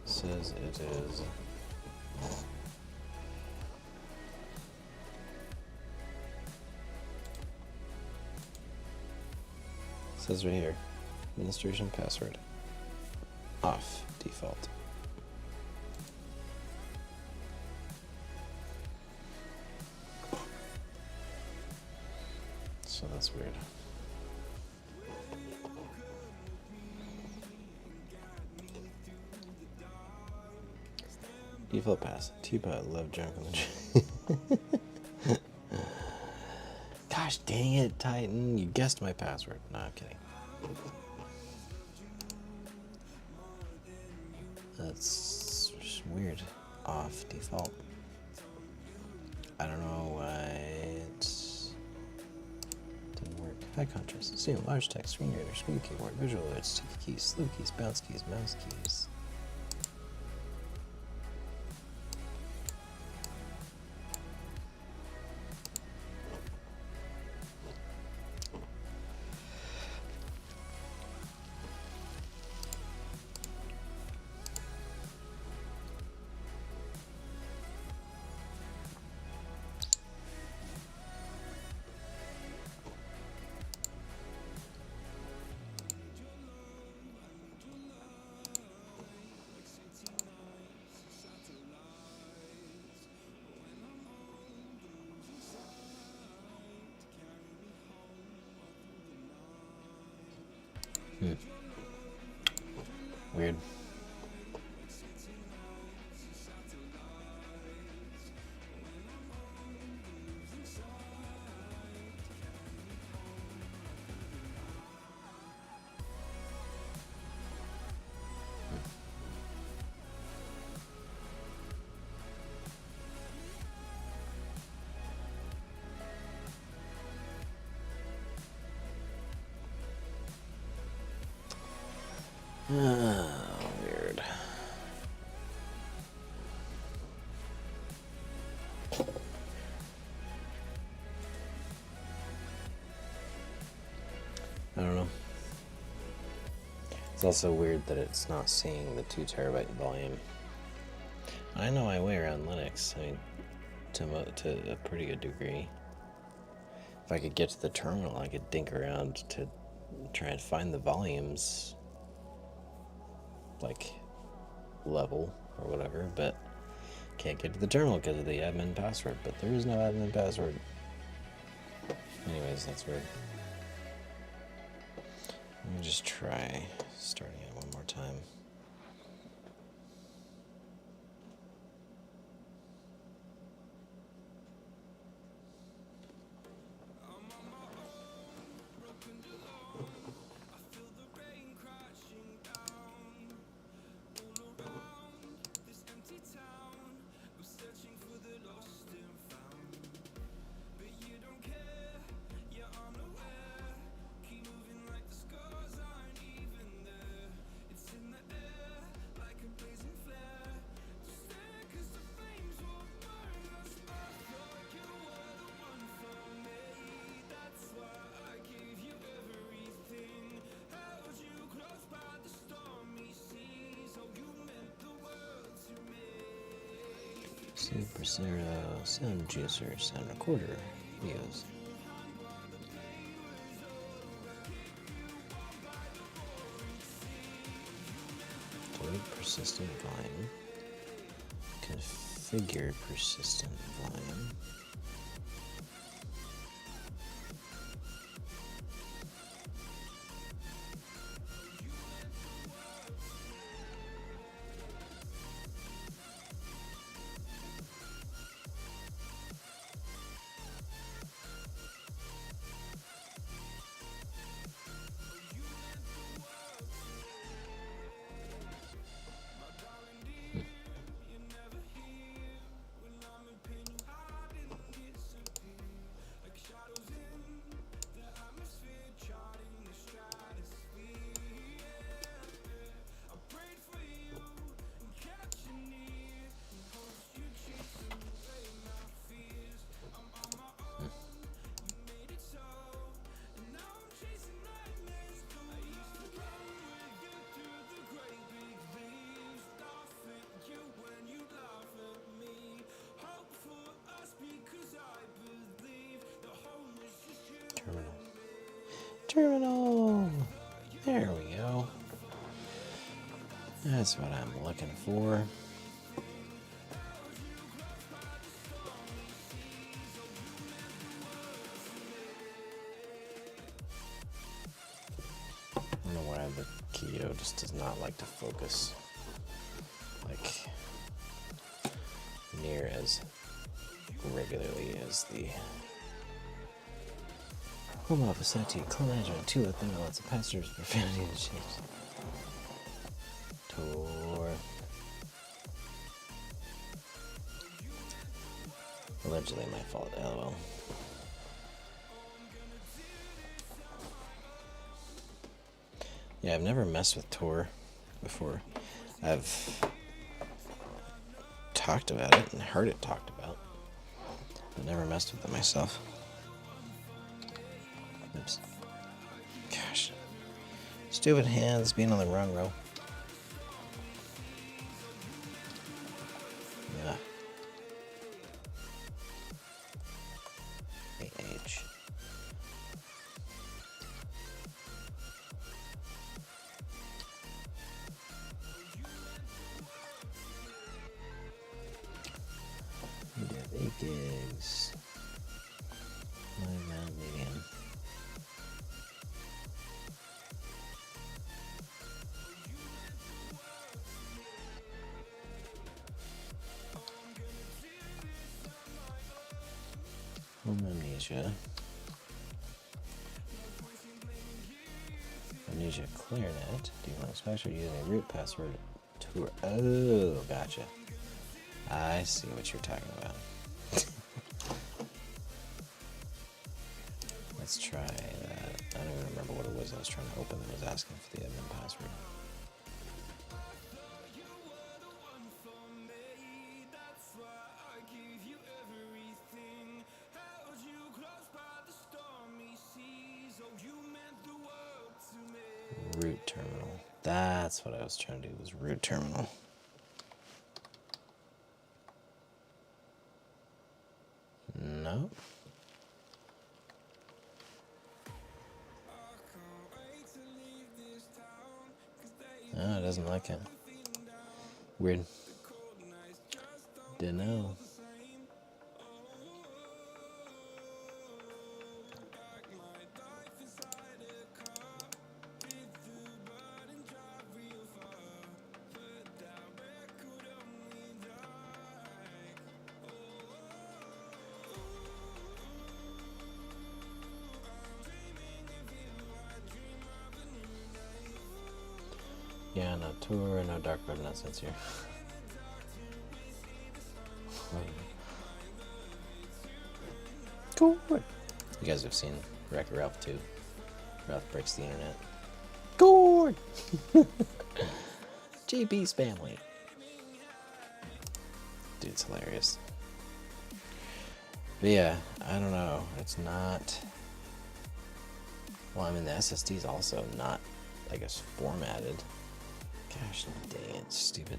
Says it is says right here, administration password off default. So that's weird. Default pass. Teapot, love junk on the Gosh dang it, Titan. You guessed my password. No, I'm kidding. That's weird. Off default. I don't know why it didn't work. High contrast. See, large text, screen reader, screen keyboard, visual alerts, sticky keys, slew keys, bounce keys, mouse keys. Weird. Weird. I don't know. It's also weird that it's not seeing the 2 terabyte volume. I know I way around Linux, I mean, to a pretty good degree. If I could get to the terminal, I could dink around to try and find the volumes, like, level or whatever, but can't get to the terminal because of the admin password, but there is no admin password. Anyways, that's weird. Let me just try starting it one more time. Super Zero, Sound Juicer, Sound Recorder, videos. Delete persistent volume. Configure persistent volume. Terminal! There we go. That's what I'm looking for. I don't know why the Keto just does not like to focus like near as regularly as the Home Office IT call management tool that then lots of passwords, profanity, and shit. Tor. Allegedly my fault, lol. Yeah, I've never messed with Tor before. I've talked about it and heard it talked about, but never messed with it myself. Oops. Gosh. Stupid hands being on the wrong row. Yeah. AH. We have 8 gigs. 9 mount medium. Home amnesia. Amnesia ClearNet. Do you want to password using a root password tour? Oh, gotcha. I see what you're talking about. Let's try that. I don't even remember what it was I was trying to open that was asking for the admin password. Root terminal. That's what I was trying to do, was root terminal. No. Oh, it doesn't like it. Weird. Didn't know. Yeah, no tour, no dark mode nonsense here. Cool. You guys have seen Wreck-It Ralph 2. Ralph breaks the internet. Gord! JP's family. Dude's hilarious. But yeah, I don't know. It's not... Well, I mean, the SSD is also not, I guess, formatted. Gosh dang it, stupid.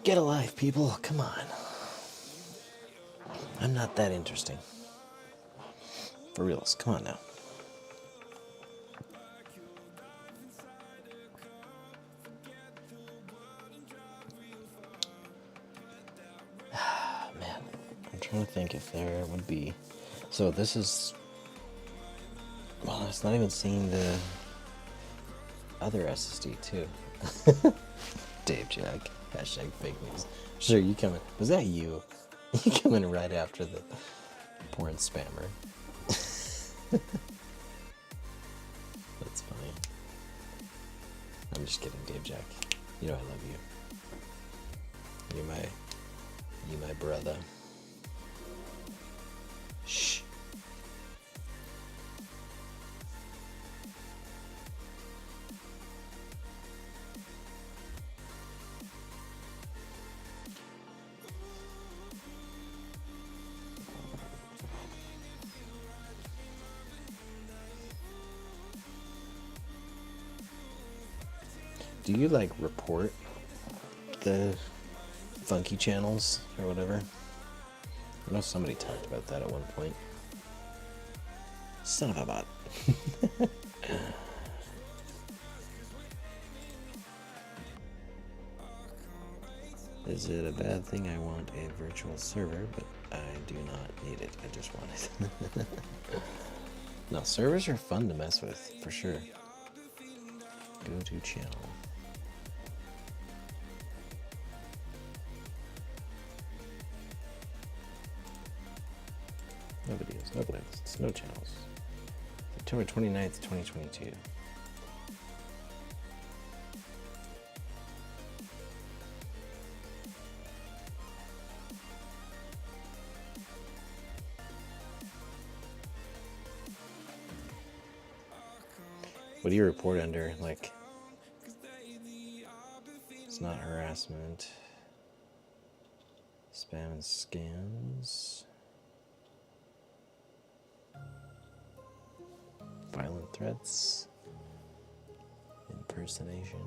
Get a life, people. Come on. I'm not that interesting. For reals. Come on now. Man, I'm trying to think if there would be... So this is... Well, it's not even seeing the other SSD too. Dave Jack. Hashtag fake news. Sure, you coming. Was that you? You coming right after the porn spammer. That's funny. I'm just kidding, Dave Jack. You know I love you. You're my brother. Shh. Do you like report the funky channels or whatever? I know somebody talked about that at one point. Son of a bot. Is it a bad thing? I want a virtual server, but I do not need it. I just want it. No, servers are fun to mess with, for sure. Go to channel. No videos, no playlists, no channels. September 29th, 2022. What do you report under? Like, it's not harassment, spam and scams, violent threats, impersonation.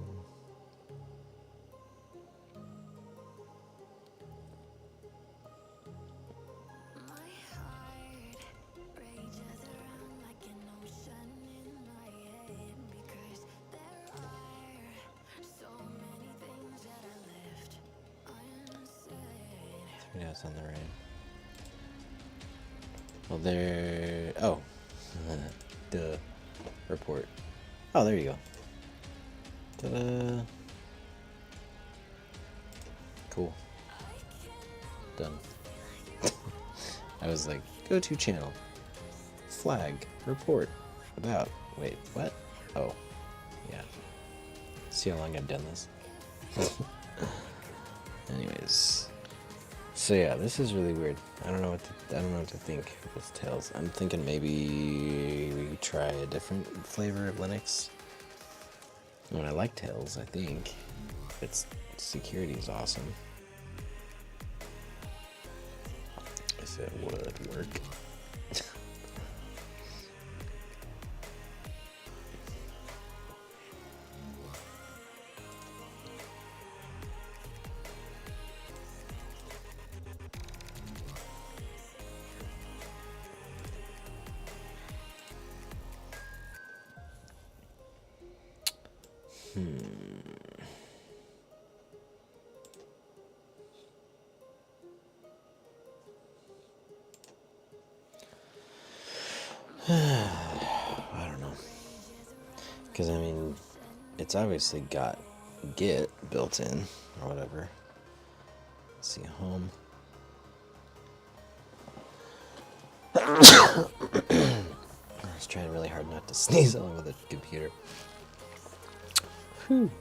Yes, on the right. Well, there. Oh, the report. Oh, there you go. Ta-da! Cool. Done. I was like, go to channel. Flag. Report. About. Wait, what? Oh, yeah. See how long I've done this? Anyways. So yeah, this is really weird. I don't know what to think of this Tails. I'm thinking maybe we could try a different flavor of Linux. I mean, I like Tails, I think. Its security is awesome. If it would work. I don't know. Because, I mean, it's obviously got Git built in, or whatever. Let's see, home. I was trying really hard not to sneeze along with the computer. Whew.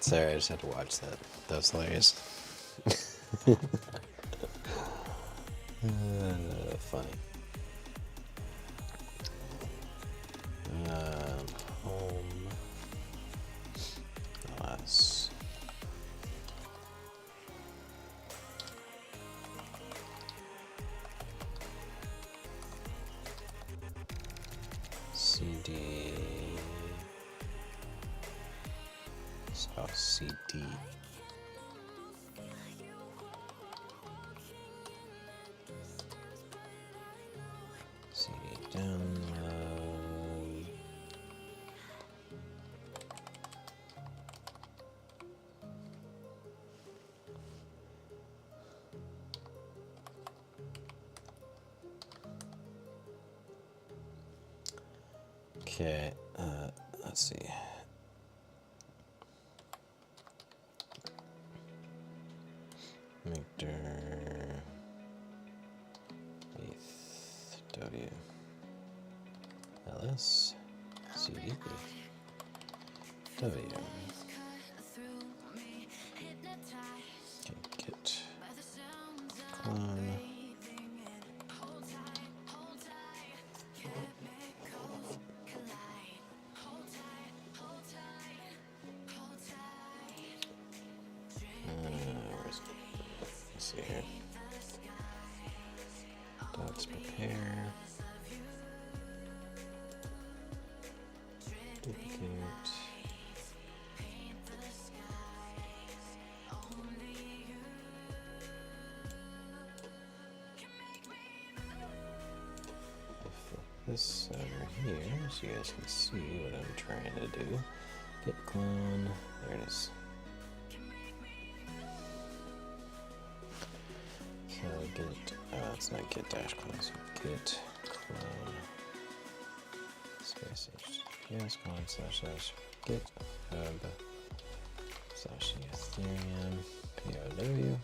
Sorry, I just had to watch that. That was hilarious. Funny. Home OS. CD. So CD. CD download. Okay, let's see. Victor ETHW LS CD W. Okay, git clone. Let's see here. Docs prepare. Duplicate. Flip this over here so you guys can see what I'm trying to do. Git clone. There it is. So git, it's not git dash clone, so git clone space https // git hub /Ethereum POW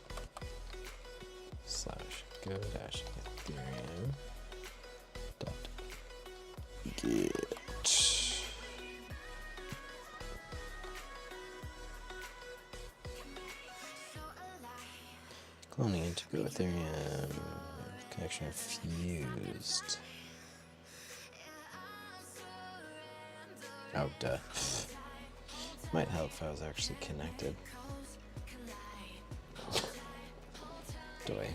/go -Ethereum dot git. Cloning into Go Ethereum connection fused. Oh, duh. Might help if I was actually connected. Do I?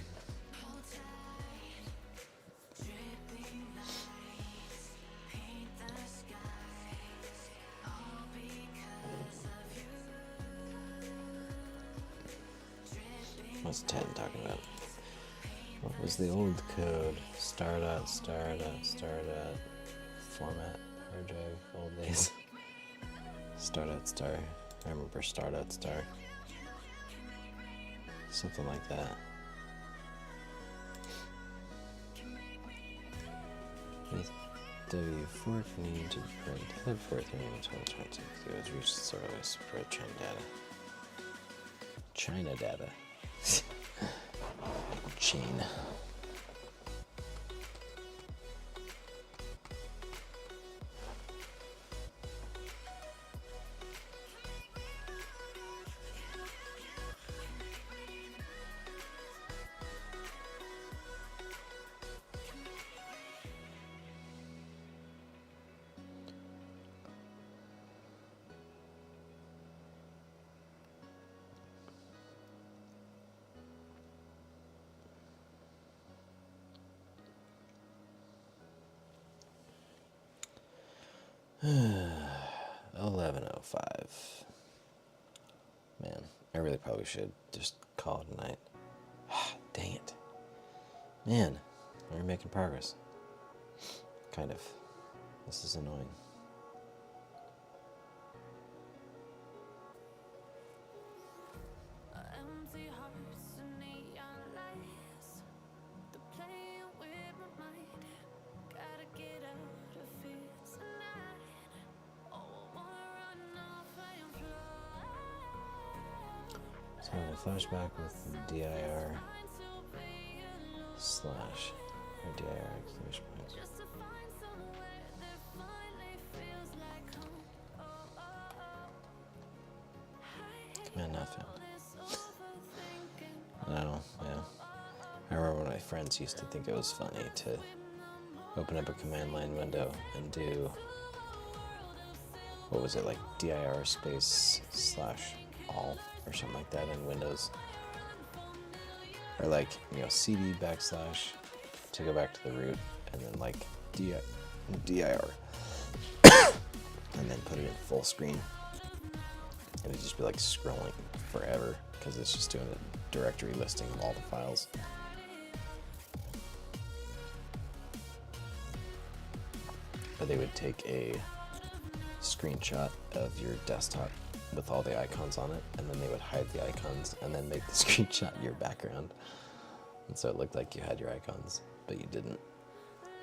What's 10 talking about? What was the old code? Start at format hard drive old days. Start at star. I remember start at star. Something like that. ETHW fork need to print head for Ethereum in 2026. It was reached service for China data. China data. Chain. $11:05. Man, I really probably should just call it a night. Dang it. Man, we're making progress. Kind of. This is annoying. Empty hearts and neon lights. They're playing with my mind. Gotta get out of here tonight. Oh, I wanna run off and fly. So a flashback with DIR slash or DIR exclamation points. Just to find somewhere that finally feels like home. Oh, oh, oh. Command not found. This overthinking. No, yeah. I remember when my friends used to think it was funny to open up a command line window and do, what was it, like dir space slash all or something like that in Windows. Or like, you know, cd backslash to go back to the root, and then like dir and then put it in full screen. And it'd just be like scrolling forever because it's just doing a directory listing of all the files. Or they would take a screenshot of your desktop with all the icons on it, and then they would hide the icons and then make the screenshot your background. And so it looked like you had your icons, but you didn't.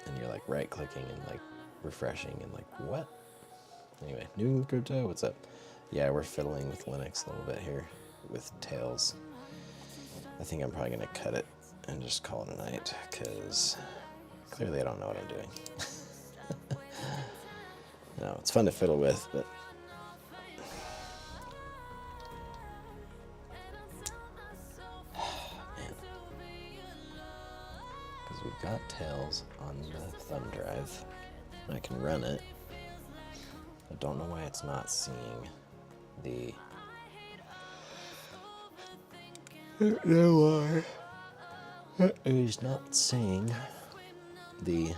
And you're like right clicking and like refreshing and like, what? Anyway, New Crypto, what's up? Yeah, we're fiddling with Linux a little bit here with Tails. I think I'm probably gonna cut it and just call it a night, because clearly I don't know what I'm doing. No, it's fun to fiddle with, but man, because we've got Tails on the thumb drive, I can run it. I don't know why it's not seeing the. I don't know why it's not seeing the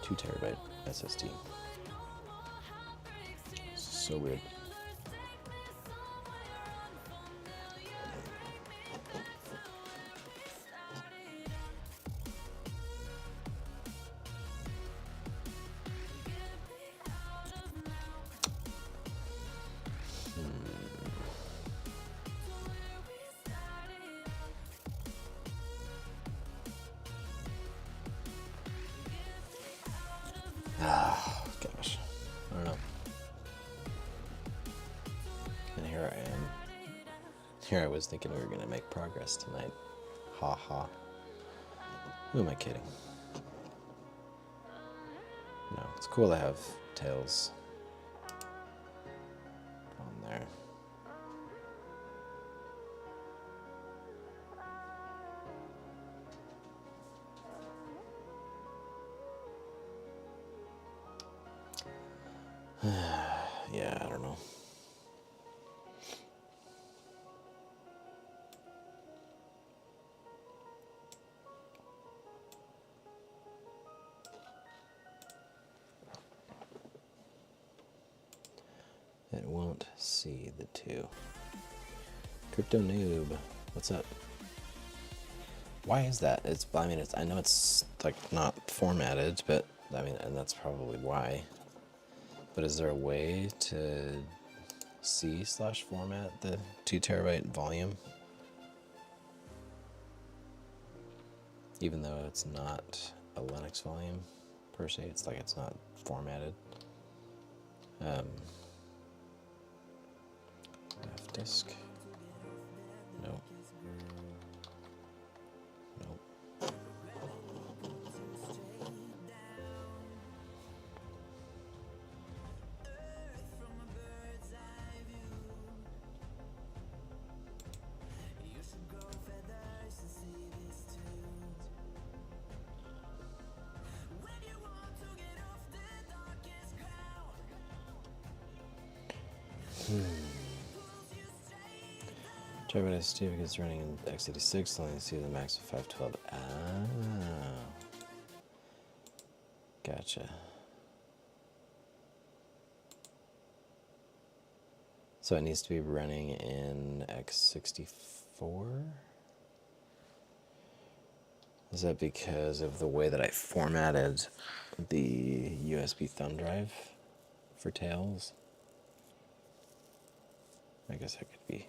2 terabyte SSD. So weird. Ah, gosh. I don't know. And here I am. Here I was thinking we were going to make progress tonight. Ha ha. Who am I kidding? No, it's cool to have Tails on there. Yeah, I don't know. It won't see the 2. Crypto noob, what's up? Why is that? I mean, I know it's like not formatted, but I mean, and that's probably why. But is there a way to C/format the 2 terabyte volume? Even though it's not a a Linux volume per se. It's like it's not formatted. F disk. Nope. Nope. Turbine Steve is running in x86, only see the max of 512. Ah, gotcha. So it needs to be running in x64? Is that because of the way that I formatted the USB thumb drive for Tails? I guess I could be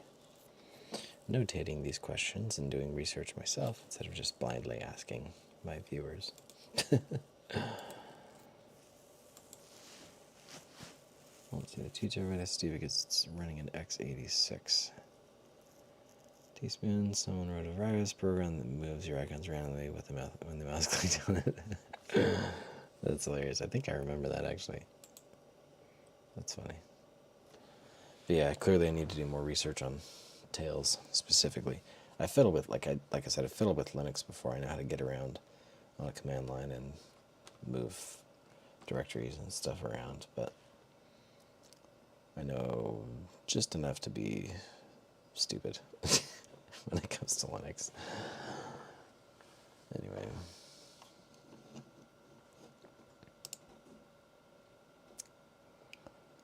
notating these questions and doing research myself instead of just blindly asking my viewers. Let's see, the 2 terabyte Steve gets running in x86. Teaspoon, someone wrote a virus program that moves your icons randomly with the mouse when the mouse clicks on it. That's hilarious. I think I remember that actually. That's funny. But yeah, clearly I need to do more research on Tails specifically. I fiddled with, like I said, I fiddled with Linux before. I know how to get around on a command line and move directories and stuff around, but I know just enough to be stupid when it comes to Linux. Anyway.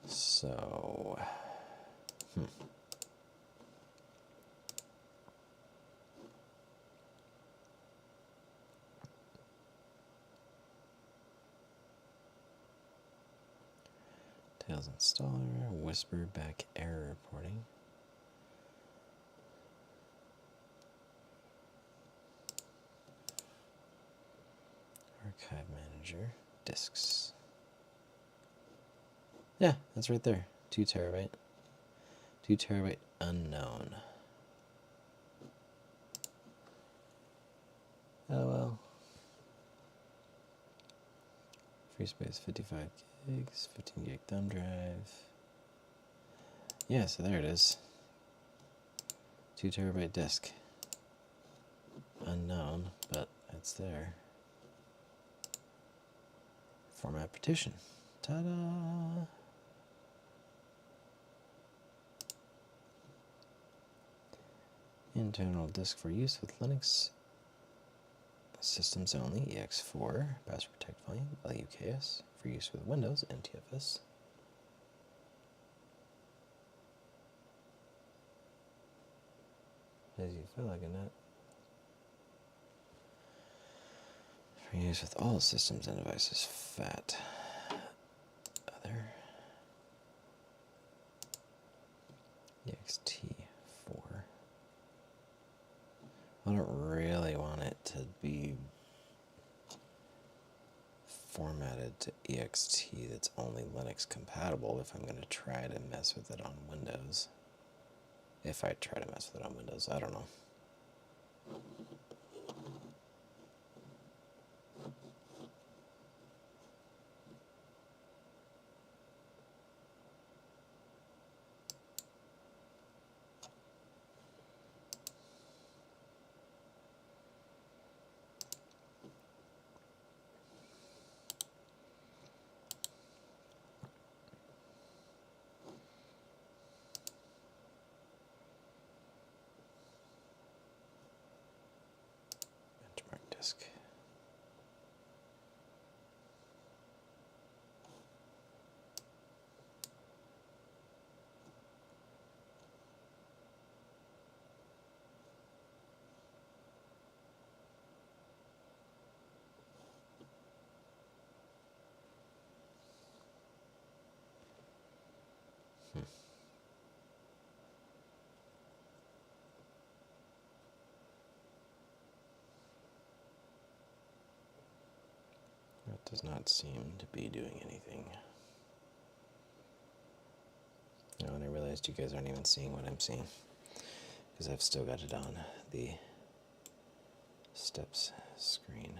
So, Tails installer, whisper back error reporting. Archive manager, disks. Yeah, that's right there. 2 terabyte. 2 terabyte unknown. Oh well. Free space 55 gigs, 15 gig thumb drive. Yeah, so there it is. 2 terabyte disk. Unknown, but it's there. Format partition. Ta-da! Internal disk for use with Linux systems only, EX4, password protect volume, LUKS, for use with Windows, NTFS. As you feel like a nut. For use with all systems and devices, FAT. Other. EXT4. I don't really want it to be formatted to EXT that's only Linux compatible if I'm going to try to mess with it on Windows. If I try to mess with it on Windows, I don't know. Disk. Does not seem to be doing anything. Oh, and I realized you guys aren't even seeing what I'm seeing, because I've still got it on the steps screen.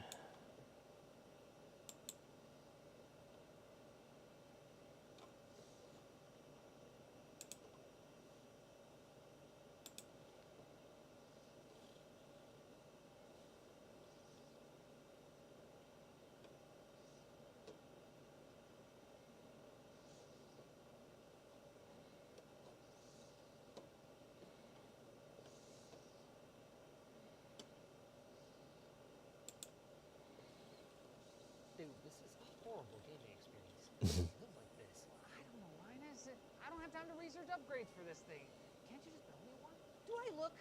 Dude, this is a horrible gaming experience. Live like this. I don't know, Linus. I don't have time to research upgrades for this thing. Can't you just build me one? Do I look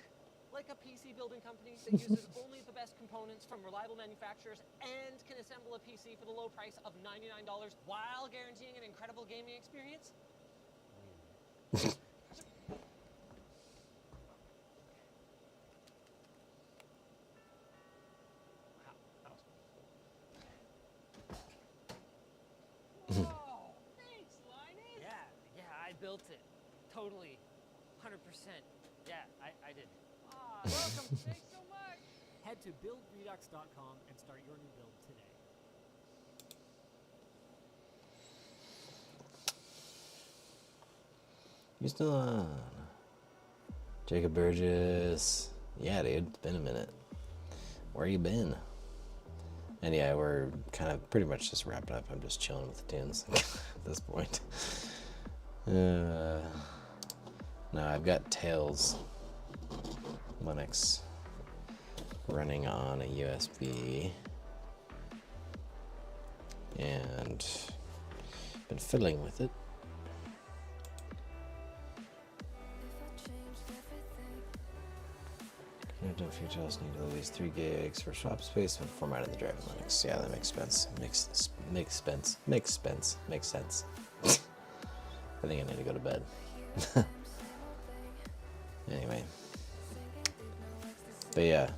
like a PC building company that uses only the best components from reliable manufacturers and can assemble a PC for the low price of $99 while guaranteeing an incredible gaming experience? Whoa, thanks, Linus. Yeah, I built it. Totally. 100%. Yeah, I did. Ah, welcome. Thanks so much. Head to buildredux.com and start your new build today. You still on? Jacob Burgess. Yeah, dude, it's been a minute. Where you been? And yeah, we're kind of pretty much just wrapping up. I'm just chilling with the tunes at this point. No, I've got Tails Linux running on a USB and been fiddling with it. Connected futures need at least 3 gigs for swap space when formatting the drive in Linux. Yeah, that makes sense. Makes sense. I think I need to go to bed. Anyway. But yeah,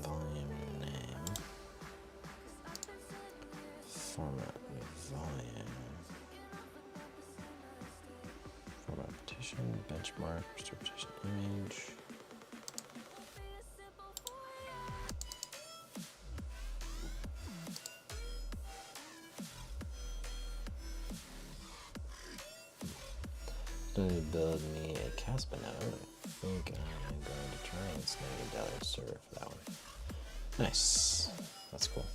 volume name, format volume, format partition, benchmark, restore partition image. Going to build me a Caspa node. I think I'm going to try and snag a Dollar server for that one. Nice. That's cool.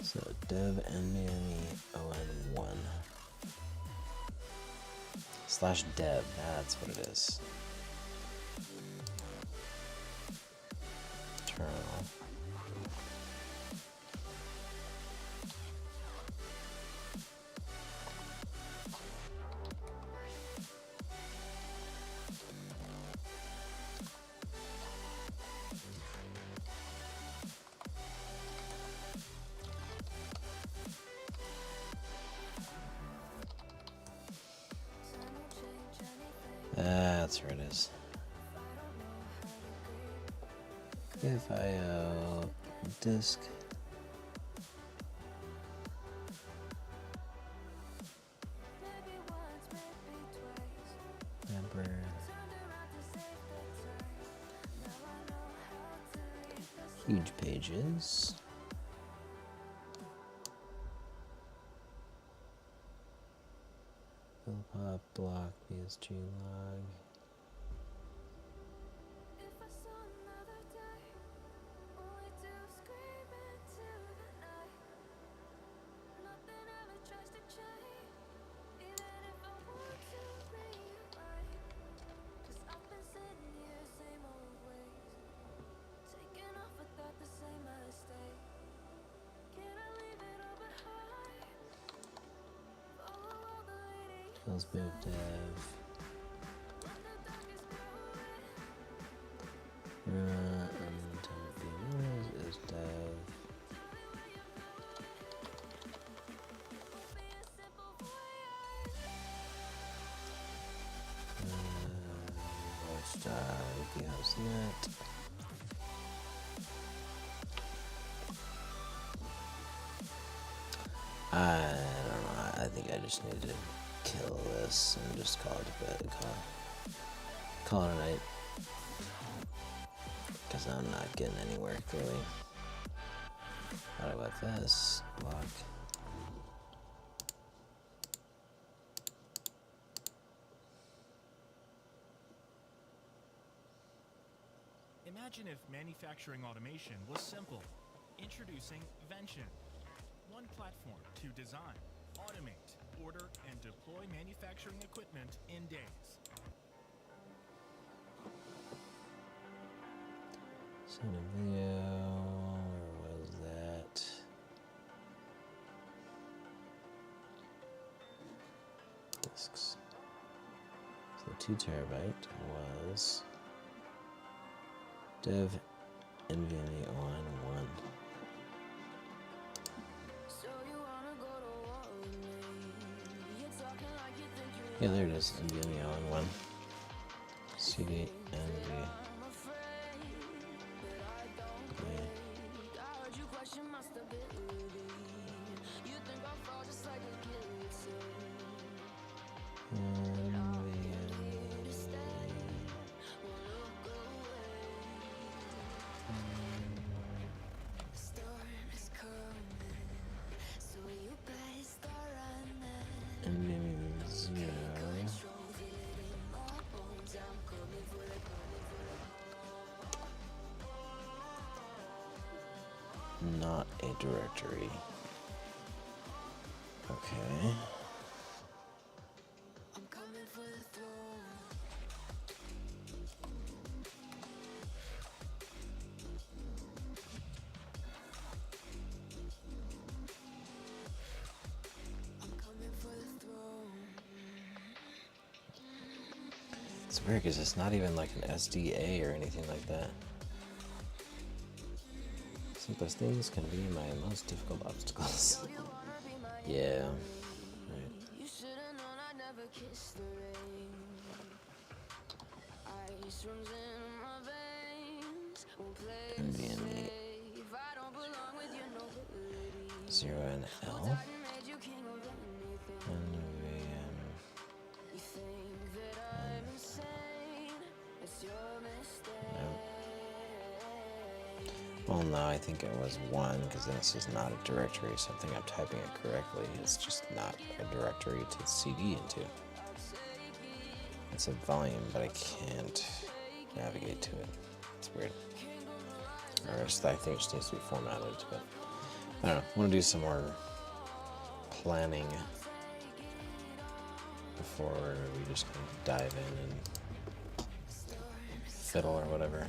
So dev nvme-on1 /dev, that's what it is. Terminal. That's where it is. If I disk library huge pages. Pop block BSG log. Feels bit of dev. And is dev. ETHW NODE. I don't know. I think I just need to kill this and just call it a bit. Call it a night. Because I'm not getting anywhere clearly. What about this block? Imagine if manufacturing automation was simple. Introducing Vention. One platform to design, automate, order, and deploy manufacturing equipment in days. Send a video. Where was that? Disks. So 2 terabyte was dev NVMe on 1. Yeah, there it is. NVMe on 1. CD NV. Not a directory. Okay. It's weird because it's not even like an SDA or anything like that. Simplest things can be my most difficult obstacles. Yeah. Right. NVMe 0 and L. Well, no, I think it was 1 because this is not a directory, so I think I'm typing it correctly. It's just not a directory to CD into. It's a volume, but I can't navigate to it. It's weird. Or I think it just needs to be formatted, but I don't know. I want to do some more planning before we just kind of dive in and fiddle or whatever.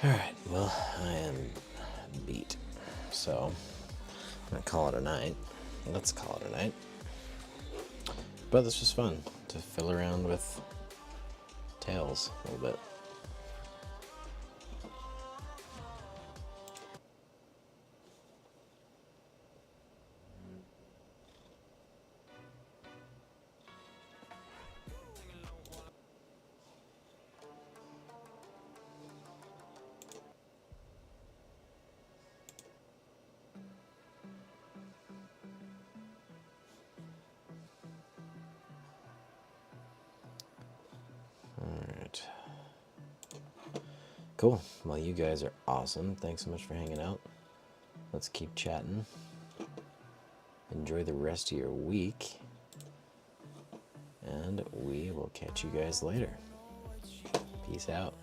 Alright, well, I am beat. So, I'm going to call it a night. Let's call it a night. But this was fun to fill around with tails a little bit. Alright. Cool. Well, you guys are awesome. Thanks so much for hanging out. let's keep chatting. Enjoy the rest of your week. And we will catch you guys later. Peace out.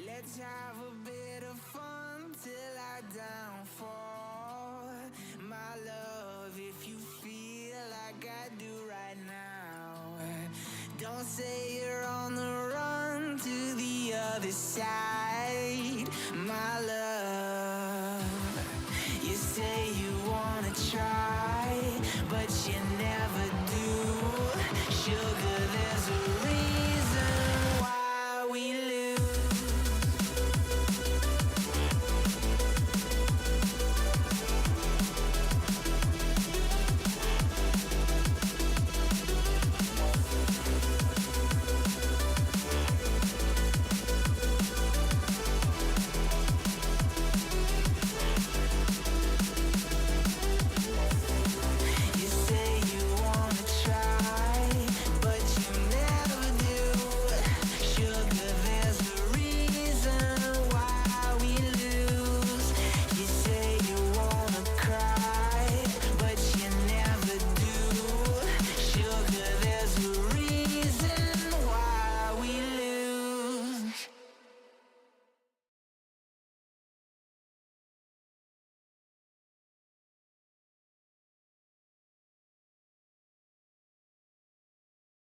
Let's have a bit of fun till I downfall. My love, if you feel like I do right now, don't say you're on the run to the other side. My love, you say you wanna try, but you never